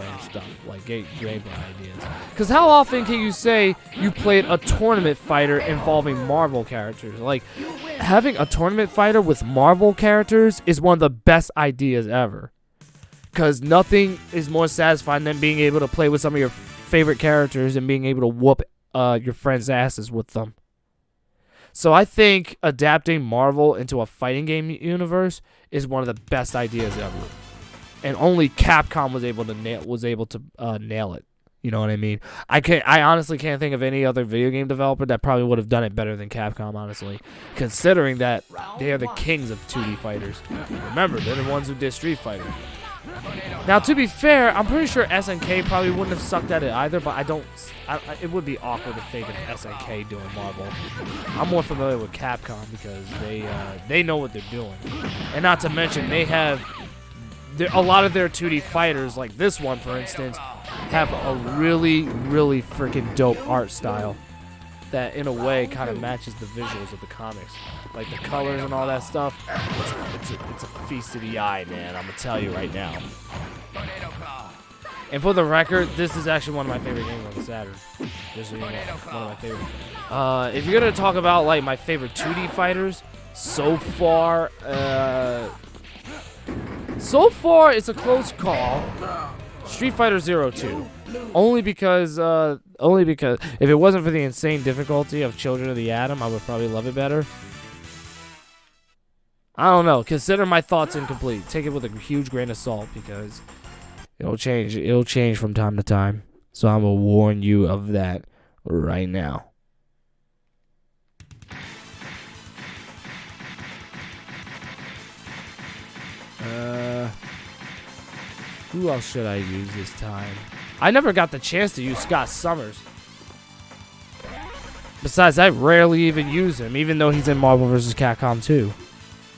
and stuff, like gameplay ideas. Because how often can you say you played a tournament fighter involving Marvel characters? Like, having a tournament fighter with Marvel characters is one of the best ideas ever. Because nothing is more satisfying than being able to play with some of your favorite characters and being able to whoop your friends' asses with them. So I think adapting Marvel into a fighting game universe is one of the best ideas ever, and only Capcom was able to nail it. You know what I mean? I honestly can't think of any other video game developer that probably would have done it better than Capcom, honestly, considering that they are the kings of 2D fighters. Remember, they're the ones who did Street Fighter. Now, to be fair, I'm pretty sure SNK probably wouldn't have sucked at it either, but it would be awkward to think of SNK doing Marvel. I'm more familiar with Capcom because they know what they're doing. And not to mention, they have a lot of their 2D fighters, like this one, for instance, have a really, really freaking dope art style that, in a way, kind of matches the visuals of the comics. Like the colors and all that stuff. It's a feast of the eye, man. I'm gonna tell you right now. And for the record, this is actually one of my favorite games on the Saturn. Just so you know, one of my favorite. If you're gonna talk about like my favorite 2D fighters, so far it's a close call. Street Fighter 02. Only because if it wasn't for the insane difficulty of Children of the Atom, I would probably love it better. I don't know. Consider my thoughts incomplete. Take it with a huge grain of salt because it'll change. It'll change from time to time. So I'm gonna warn you of that right now. Who else should I use this time? I never got the chance to use Scott Summers. Besides, I rarely even use him, even though he's in Marvel vs. Capcom 2.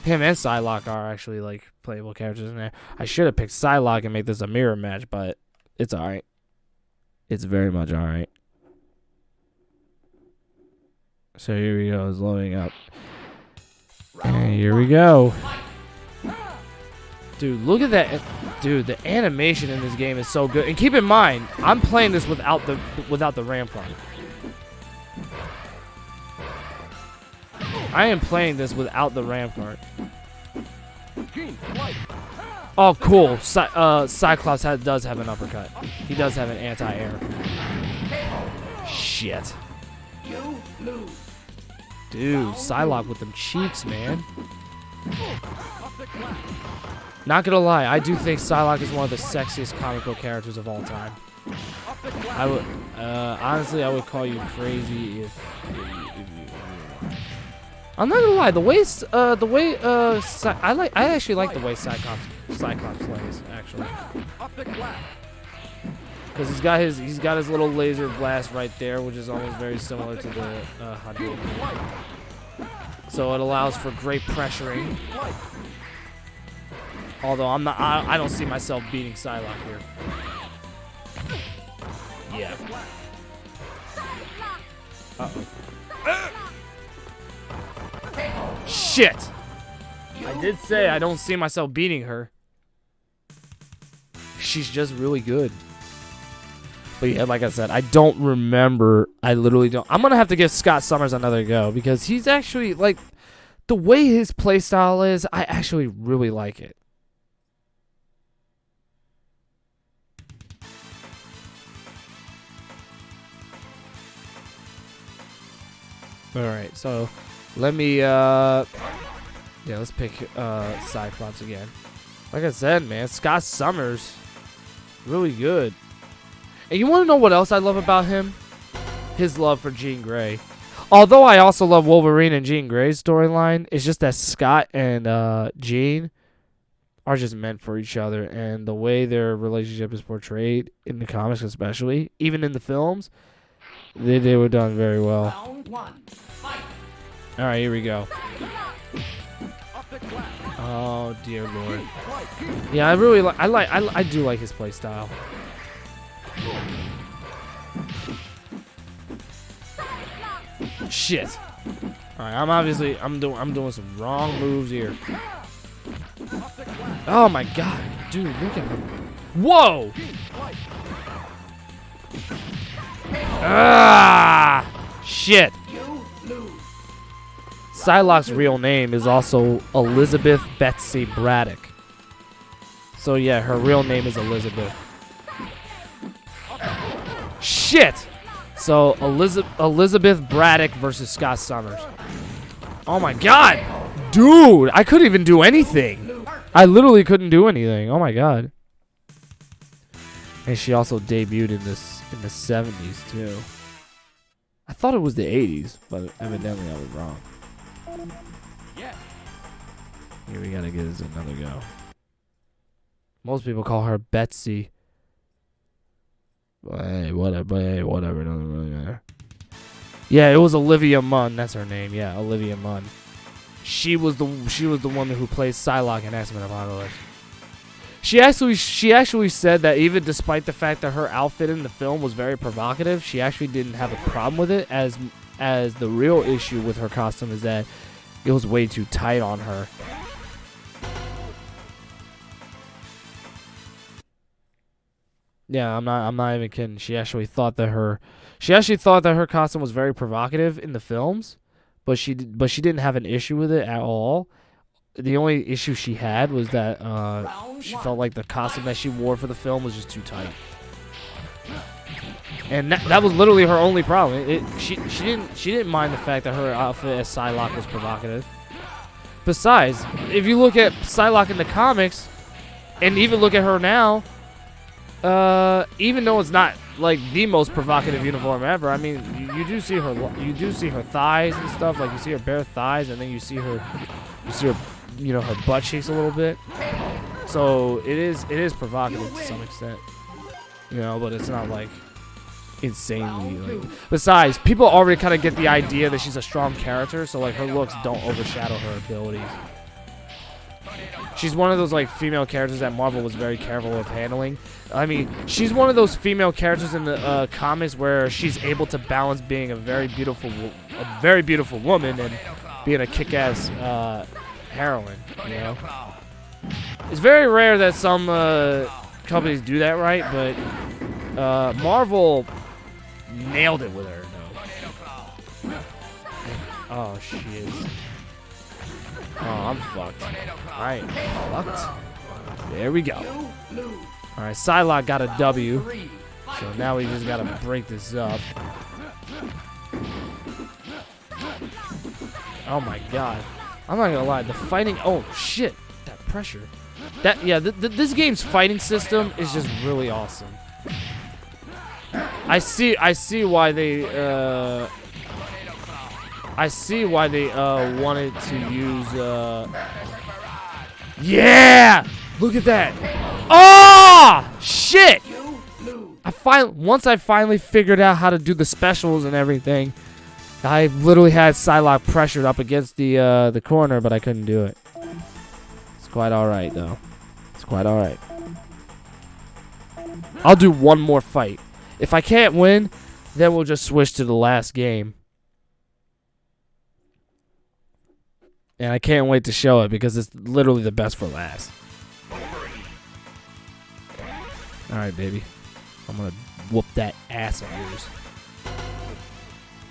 Him and Psylocke are actually like playable characters in there. I should have picked Psylocke and make this a mirror match, but it's alright. It's very much alright. So here we go, it's loading up. And here we go. Dude, look at that. Dude, the animation in this game is so good. And keep in mind, I'm playing this without the RAM card. I am playing this without the RAM card. Oh, cool. Cyclops does have an uppercut. He does have an anti-air. Shit. Dude, Psylocke with them cheeks, man. Not gonna lie, I do think Psylocke is one of the sexiest comic book characters of all time. I would, honestly, I would call you crazy if I'm not gonna lie. I actually like the way Cyclops plays, actually. Because he's got his little laser blast right there, which is almost very similar to the Hadouken. So it allows for great pressuring. Although I don't see myself beating Psylocke here. Yeah. Shit! I did say I don't see myself beating her. She's just really good. But yeah, like I said, I don't remember. I literally don't. I'm gonna have to give Scott Summers another go because he's actually, like, the way his playstyle is, I actually really like it. Alright, so let me let's pick Cyclops again. Like I said, man, Scott Summers, really good. And you want to know what else I love about him? His love for Jean Grey. Although I also love Wolverine and Jean Grey's storyline, it's just that Scott and Jean are just meant for each other, and the way their relationship is portrayed in the comics, especially, even in the films, they were done very well. All right, here we go. Oh dear Lord. Yeah, I do like his play style. Shit. All right, I'm doing some wrong moves here. Oh my God, dude, look at him. Whoa. Ah, shit. Psylocke's real name is also Elizabeth Betsy Braddock. So yeah, her real name is Elizabeth. Shit! So Elizabeth Braddock versus Scott Summers. Oh my God! Dude, I couldn't even do anything. I literally couldn't do anything. Oh my God. And she also debuted in the 70s too. I thought it was the 80s, but evidently I was wrong. Here we gotta give this another go. Most people call her Betsy. But hey, whatever. It doesn't really matter. Yeah, it was Olivia Munn. That's her name. Yeah, Olivia Munn. She was the woman who plays Psylocke in X-Men Apocalypse. She actually said that even despite the fact that her outfit in the film was very provocative, she actually didn't have a problem with it. As the real issue with her costume is that it was way too tight on her. Yeah, I'm not even kidding. She actually thought that her costume was very provocative in the films, but she didn't have an issue with it at all. The only issue she had was that she felt like the costume that she wore for the film was just too tight. And that was literally her only problem. She didn't mind the fact that her outfit as Psylocke was provocative. Besides, if you look at Psylocke in the comics, and even look at her now, even though it's not like the most provocative uniform ever, I mean, you do see her thighs and stuff. Like you see her bare thighs, and then you see her, her butt cheeks a little bit. So it is provocative to some extent, but it's not like insanely. Like, besides, people already kind of get the idea that she's a strong character, so like her looks don't overshadow her abilities. She's one of those like female characters that Marvel was very careful with handling. I mean, she's one of those female characters in the comics where she's able to balance being a very beautiful woman and being a kick-ass heroine. It's very rare that some companies do that right, but Marvel nailed it with her. Oh shit. Oh, I'm fucked. I am fucked. There we go. Alright, Psylocke got a W. So now we just gotta break this up. Oh my god. I'm not gonna lie, the fighting. Oh shit. That pressure. This game's fighting system is just really awesome. I see why they wanted to use yeah! Look at that. Oh shit! Once I finally figured out how to do the specials and everything, I literally had Psylocke pressured up against the corner, but I couldn't do it. It's quite alright though. It's quite alright. I'll do one more fight. If I can't win, then we'll just switch to the last game. And I can't wait to show it because it's literally the best for last. Alright, baby. I'm gonna whoop that ass of yours.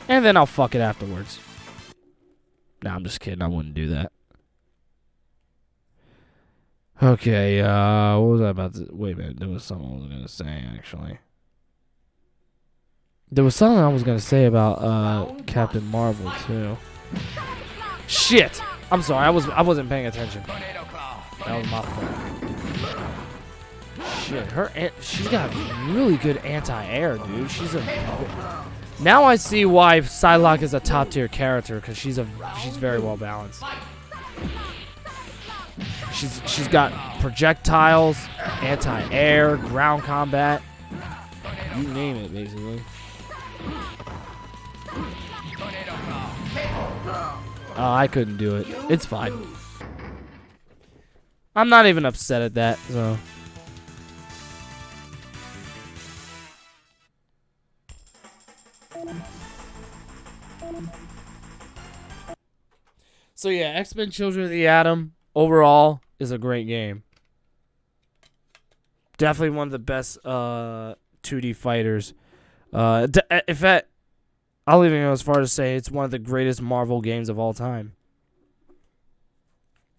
And then I'll fuck it afterwards. Nah, I'm just kidding. I wouldn't do that. Okay, what was I about to... Wait a minute. There was something I was gonna say, actually. There was something I was gonna say about Captain Marvel, too. Shit! I'm sorry. I wasn't paying attention. That was my fault. Shit, she's got really good anti-air, dude. Now I see why Psylocke is a top-tier character, because she's very well balanced. She's got projectiles, anti-air, ground combat. You name it, basically. Oh, I couldn't do it. It's fine. I'm not even upset at that, so. So yeah, X-Men Children of the Atom overall is a great game. Definitely one of the best 2D fighters. In fact, I'll even go as far as to say it's one of the greatest Marvel games of all time.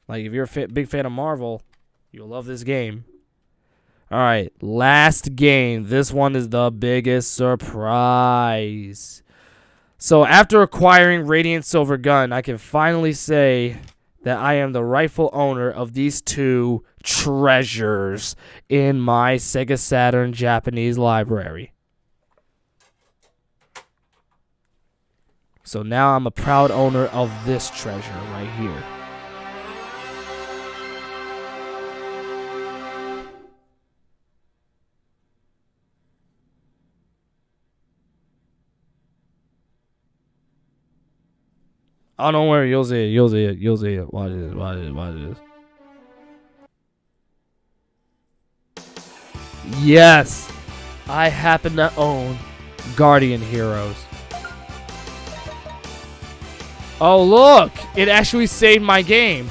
Like, if you're a big fan of Marvel, you'll love this game. Alright, last game. This one is the biggest surprise. So, after acquiring Radiant Silver Gun, I can finally say that I am the rightful owner of these two treasures in my Sega Saturn Japanese library. So now I'm a proud owner of this treasure right here. Oh, don't worry. You'll see it. You'll see it. You'll see it. Watch this. Watch this. Watch this. Yes, I happen to own Guardian Heroes. Oh, look! It actually saved my game.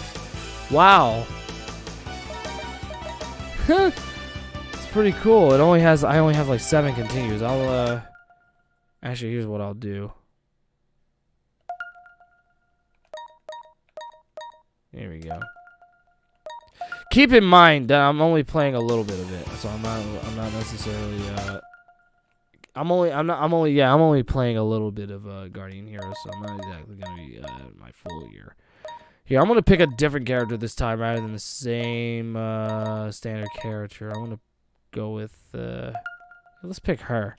Wow. It's pretty cool. I only have like 7 continues. Actually, here's what I'll do. Here we go. Keep in mind that I'm only playing a little bit of it, so I'm not necessarily I'm only playing a little bit of Guardian Heroes, so I'm not exactly gonna be my full year. Here, I'm gonna pick a different character this time rather than the same standard character. I'm gonna go with let's pick her.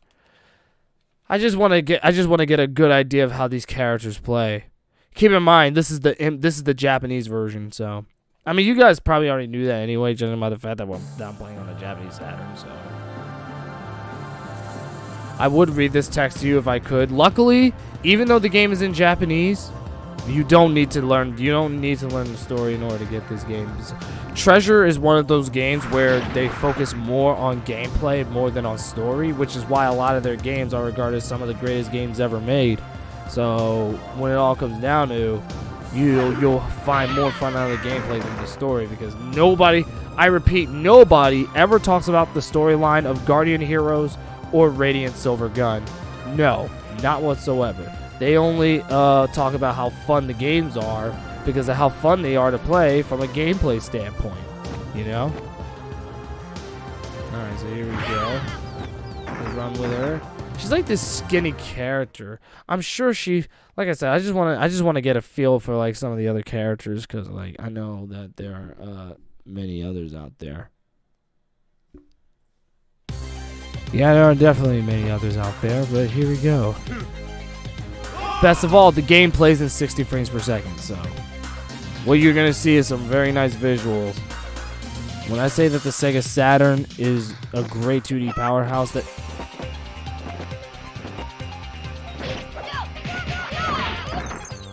I just want to get a good idea of how these characters play. Keep in mind this is the Japanese version, so I mean you guys probably already knew that anyway, judging by the fact that I'm playing on a Japanese Saturn, so. I would read this text to you if I could. Luckily, even though the game is in Japanese, you don't need to learn the story in order to get this game. Treasure is one of those games where they focus more on gameplay more than on story, which is why a lot of their games are regarded as some of the greatest games ever made. So when it all comes down to, you'll find more fun out of the gameplay than the story, because nobody ever talks about the storyline of Guardian Heroes or Radiant Silver Gun. No, not whatsoever. They only talk about how fun the games are because of how fun they are to play from a gameplay standpoint, you know? Alright, so here we go. Let's run with her. She's like this skinny character. I'm sure like I said, I just want to get a feel for like some of the other characters, because like I know that there are many others out there. Yeah, there are definitely many others out there, but here we go. Best of all, the game plays in 60 frames per second, so what you're going to see is some very nice visuals. When I say that the Sega Saturn is a great 2D powerhouse, that...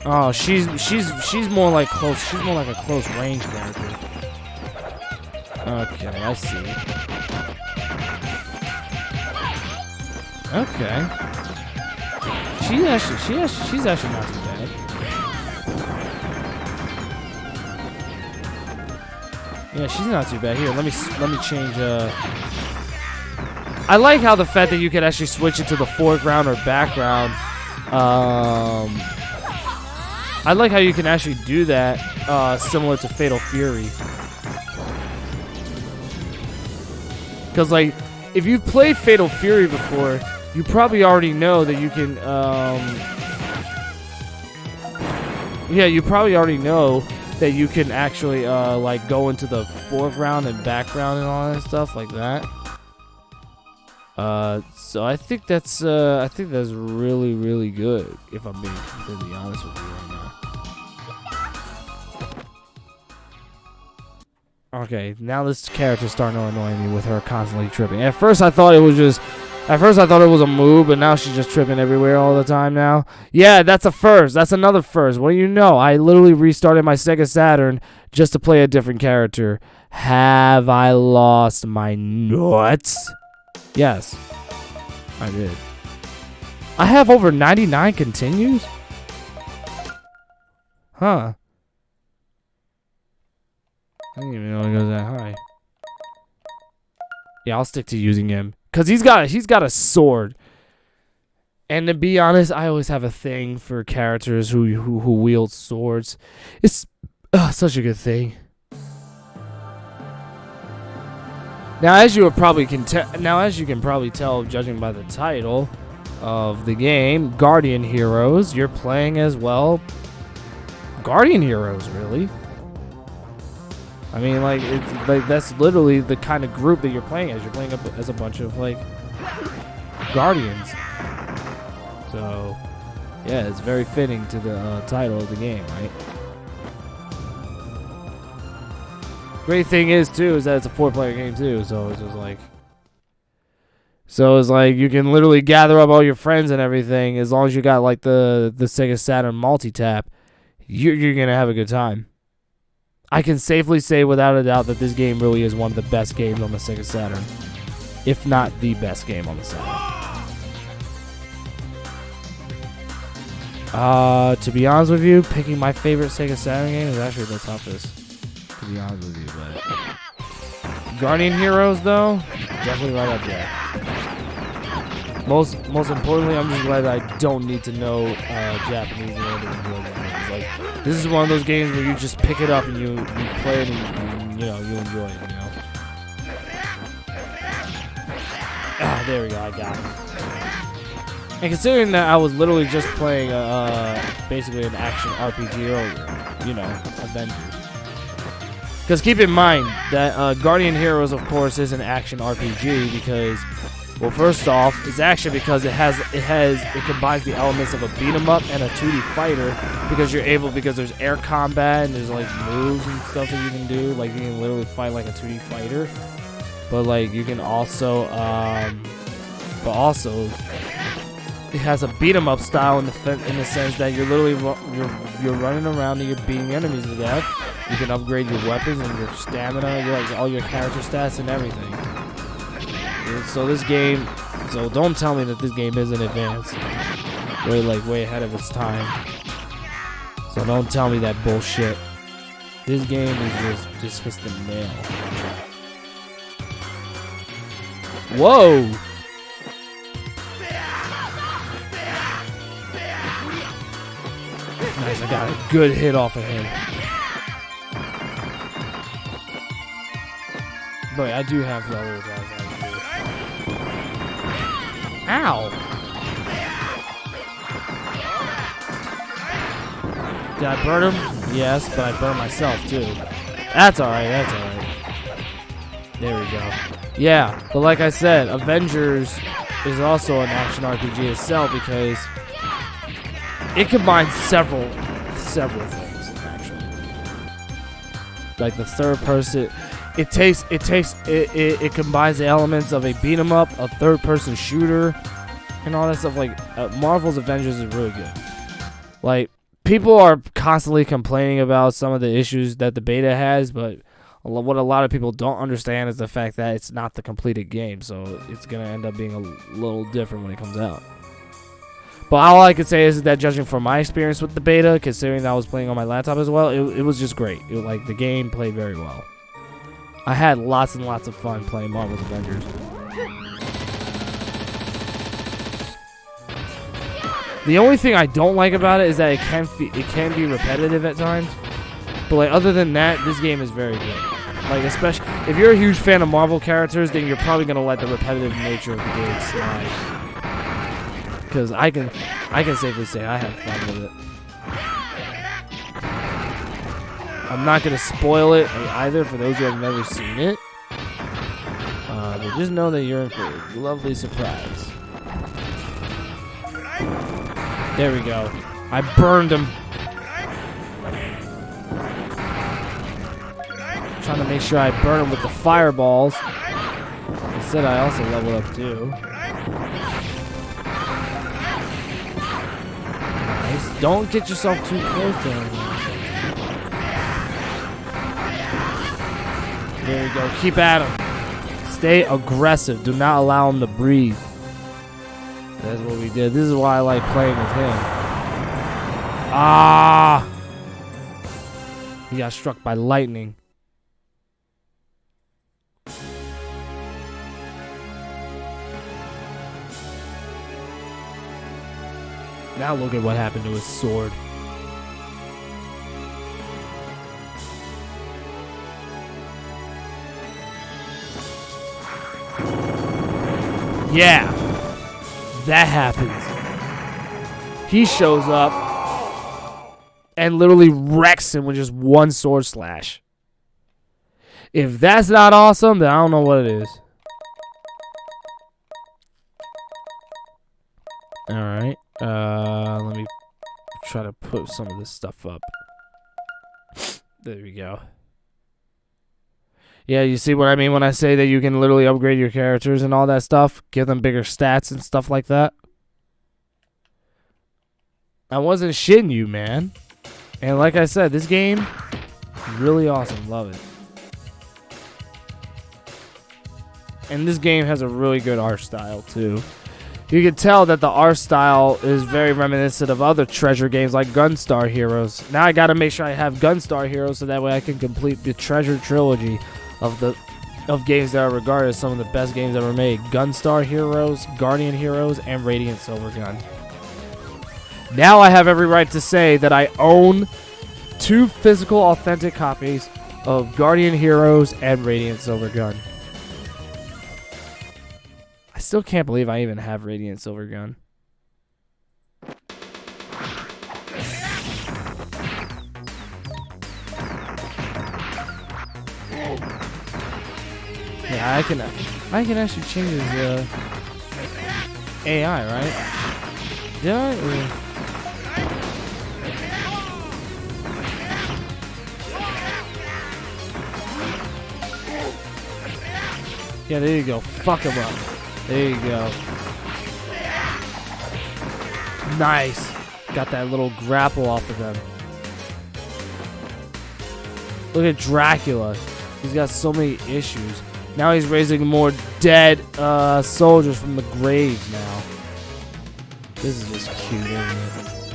Oh, she's more like close. She's more like a close range character. Okay, I see. Okay. She's actually not too bad. Yeah, she's not too bad. Here, let me change. I like how the fact that you can actually switch it to the foreground or background. I like how you can actually do that, similar to Fatal Fury. Because like, if you've played Fatal Fury before, you probably already know that you can, you probably already know that you can actually, like, go into the foreground and background and all that stuff like that. So I think that's really, really good, if I'm being completely honest with you right now. Okay, now this character's starting to annoy me with her constantly tripping. At first I thought it was a move, but now she's just tripping everywhere all the time now. Yeah, that's a first. That's another first. What do you know? I literally restarted my Sega Saturn just to play a different character. Have I lost my nuts? Yes, I did. I have over 99 continues? Huh. I didn't even know it goes that high. Yeah, I'll stick to using him. Because he's got a sword. And to be honest, I always have a thing for characters who wield swords. It's such a good thing. Now, as you can probably tell, judging by the title of the game, Guardian Heroes, you're playing as, well, Guardian Heroes, really. I mean, like, that's literally the kind of group that you're playing as. You're playing as a bunch of, like, Guardians. So, yeah, it's very fitting to the title of the game, right? Great thing is, too, is that it's a 4-player game, too. So it's just like... So it's like you can literally gather up all your friends and everything. As long as you got, like, the Sega Saturn multi-tap, you're going to have a good time. I can safely say without a doubt that this game really is one of the best games on the Sega Saturn. if not the best game on the Saturn. To be honest with you, picking my favorite Sega Saturn game is actually the toughest. To be honest with you, but Guardian Heroes though, definitely right up there. Most importantly, I'm just glad that I don't need to know Japanese in order to enjoy the games. Like, this is one of those games where you just pick it up and you play it and you enjoy it. Ah, there we go. I got it. And considering that I was literally just playing basically an action RPG earlier, Avengers. Because keep in mind that Guardian Heroes, of course, is an action RPG because, well, first off, it's action because it combines the elements of a beat 'em up and a 2D fighter because there's air combat and there's like moves and stuff that you can do. Like you can literally fight like a 2D fighter, but like you can also, it has a beat 'em up style in the sense that you're literally you're running around and you're beating enemies to death. You can upgrade your weapons and your stamina, all your character stats and everything. So don't tell me that this game isn't advanced. Way ahead of its time. So don't tell me that bullshit. This game is just the nail. Whoa! Nice, I got a good hit off of him. But I do have the other guys. Ow! Did I burn him? Yes, but I burned myself too. That's alright, There we go. Yeah, but like I said, Avengers is also an action RPG itself because it combines several things, actually. Like the third person, it combines the elements of a beat 'em up, a third person shooter, and all that stuff. Like Marvel's Avengers is really good. Like people are constantly complaining about some of the issues that the beta has, but what a lot of people don't understand is the fact that it's not the completed game, so it's gonna end up being a little different when it comes out. But all I can say is that judging from my experience with the beta, considering that I was playing on my laptop as well, it was just great. The game played very well. I had lots and lots of fun playing Marvel's Avengers. The only thing I don't like about it is that it can be repetitive at times. But like other than that, this game is very good. Like especially if you're a huge fan of Marvel characters, then you're probably gonna let the repetitive nature of the game slide. Because I can safely say I had fun with it. I'm not going to spoil it either for those who have never seen it. But just know that you're in for a lovely surprise. There we go. I burned him. Trying to make sure I burn him with the fireballs. Instead, I also level up too. Don't get yourself too close to him. There you go. Keep at him. Stay aggressive. Do not allow him to breathe. That's what we did. This is why I like playing with him. Ah! He got struck by lightning. Now look at what happened to his sword. Yeah, that happens. He shows up and literally wrecks him with just one sword slash. If that's not awesome, then I don't know what it is. Alright. Let me try to put some of this stuff up. There we go. Yeah, you see what I mean when I say that you can literally upgrade your characters and all that stuff? Give them bigger stats and stuff like that? I wasn't shitting you, man. And like I said, this game is really awesome. Love it. And this game has a really good art style, too. You can tell that the art style is very reminiscent of other treasure games like Gunstar Heroes. Now I gotta make sure I have Gunstar Heroes so that way I can complete the treasure trilogy of games that are regarded as some of the best games ever made. Gunstar Heroes, Guardian Heroes, and Radiant Silvergun. Now I have every right to say that I own 2 physical authentic copies of Guardian Heroes and Radiant Silvergun. I still can't believe I even have Radiant Silvergun. Yeah, I can actually change his AI, right? Did I? Yeah, there you go. Fuck him up. There you go. Nice. Got that little grapple off of them. Look at Dracula. He's got so many issues. Now he's raising more dead soldiers from the graves now. This is just cute, isn't it?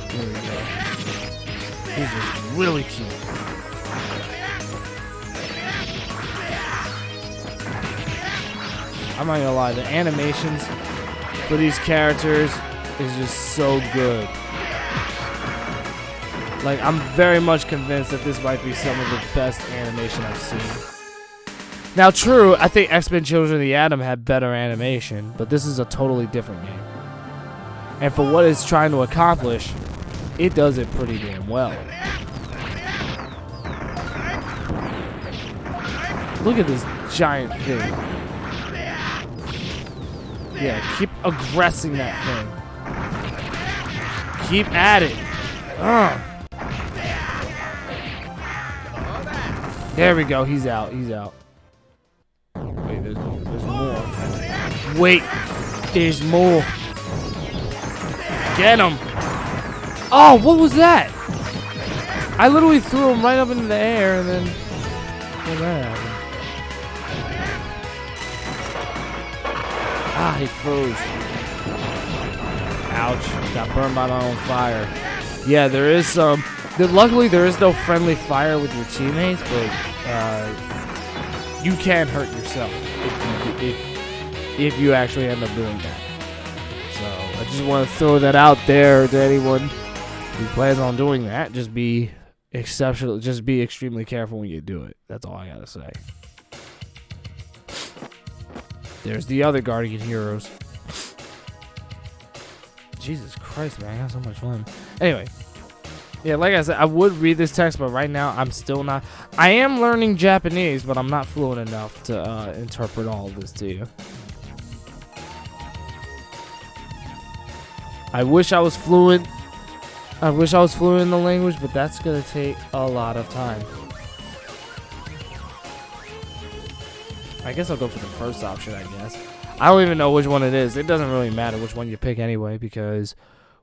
There we go. This is really cute. I'm not gonna lie, the animations for these characters is just so good. Like, I'm very much convinced that this might be some of the best animation I've seen. Now, true, I think X-Men Children of the Atom had better animation, but this is a totally different game. And for what it's trying to accomplish, it does it pretty damn well. Look at this giant thing. Yeah, keep aggressing that thing. Keep at it. There we go. He's out. He's out. Wait, there's more. Wait, there's more. Get him. Oh, what was that? I literally threw him right up into the air and then... What that happened? Ah, he froze. Ouch. Got burned by my own fire. Yeah, there is some... Luckily, there is no friendly fire with your teammates, but you can hurt yourself if you actually end up doing that. So, I just want to throw that out there to anyone who plans on doing that. Just be exceptional. Just be extremely careful when you do it. That's all I gotta say. There's the other Guardian Heroes. Jesus Christ, man, I have so much fun. Anyway, yeah, like I said, I would read this text, but right now I'm still not. I am learning Japanese, but I'm not fluent enough to interpret all of this to you. I wish I was fluent. I wish I was fluent in the language, but that's gonna take a lot of time. I guess I'll go for the first option, I guess. I don't even know which one it is. It doesn't really matter which one you pick anyway, because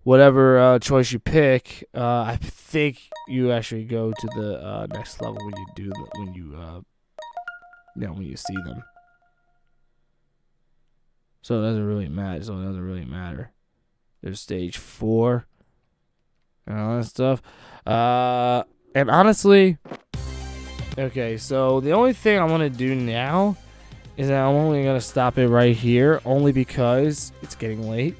whatever choice you pick, I think you actually go to the next level when you do when you see them. So it doesn't really matter. There's stage 4 and all that stuff. And honestly, okay, so the only thing I want to do now is that I'm only going to stop it right here, only because it's getting late.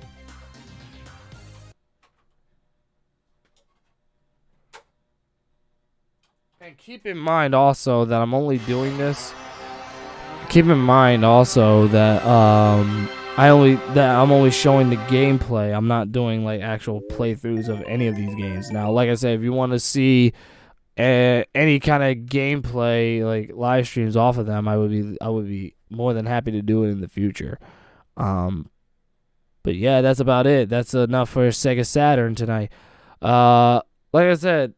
And keep in mind also that I'm only doing this. Keep in mind also that I'm only showing the gameplay. I'm not doing like actual playthroughs of any of these games. Now, like I said, if you want to see any kind of gameplay, like live streams off of them, I would be more than happy to do it in the future. But yeah, that's about it. That's enough for Sega Saturn tonight. Like I said,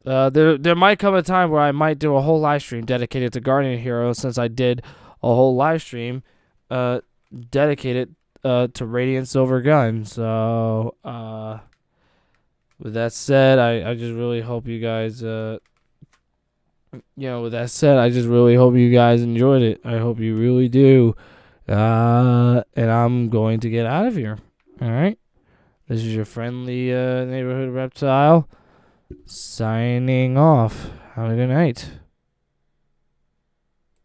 there might come a time where I might do a whole live stream dedicated to Guardian Heroes, since I did a whole live stream dedicated to Radiant Silvergun. So with that said, I just really hope you guys with that said, I just really hope you guys enjoyed it. I hope you really do. And I'm going to get out of here. All right. This is your friendly neighborhood reptile signing off. Have a good night.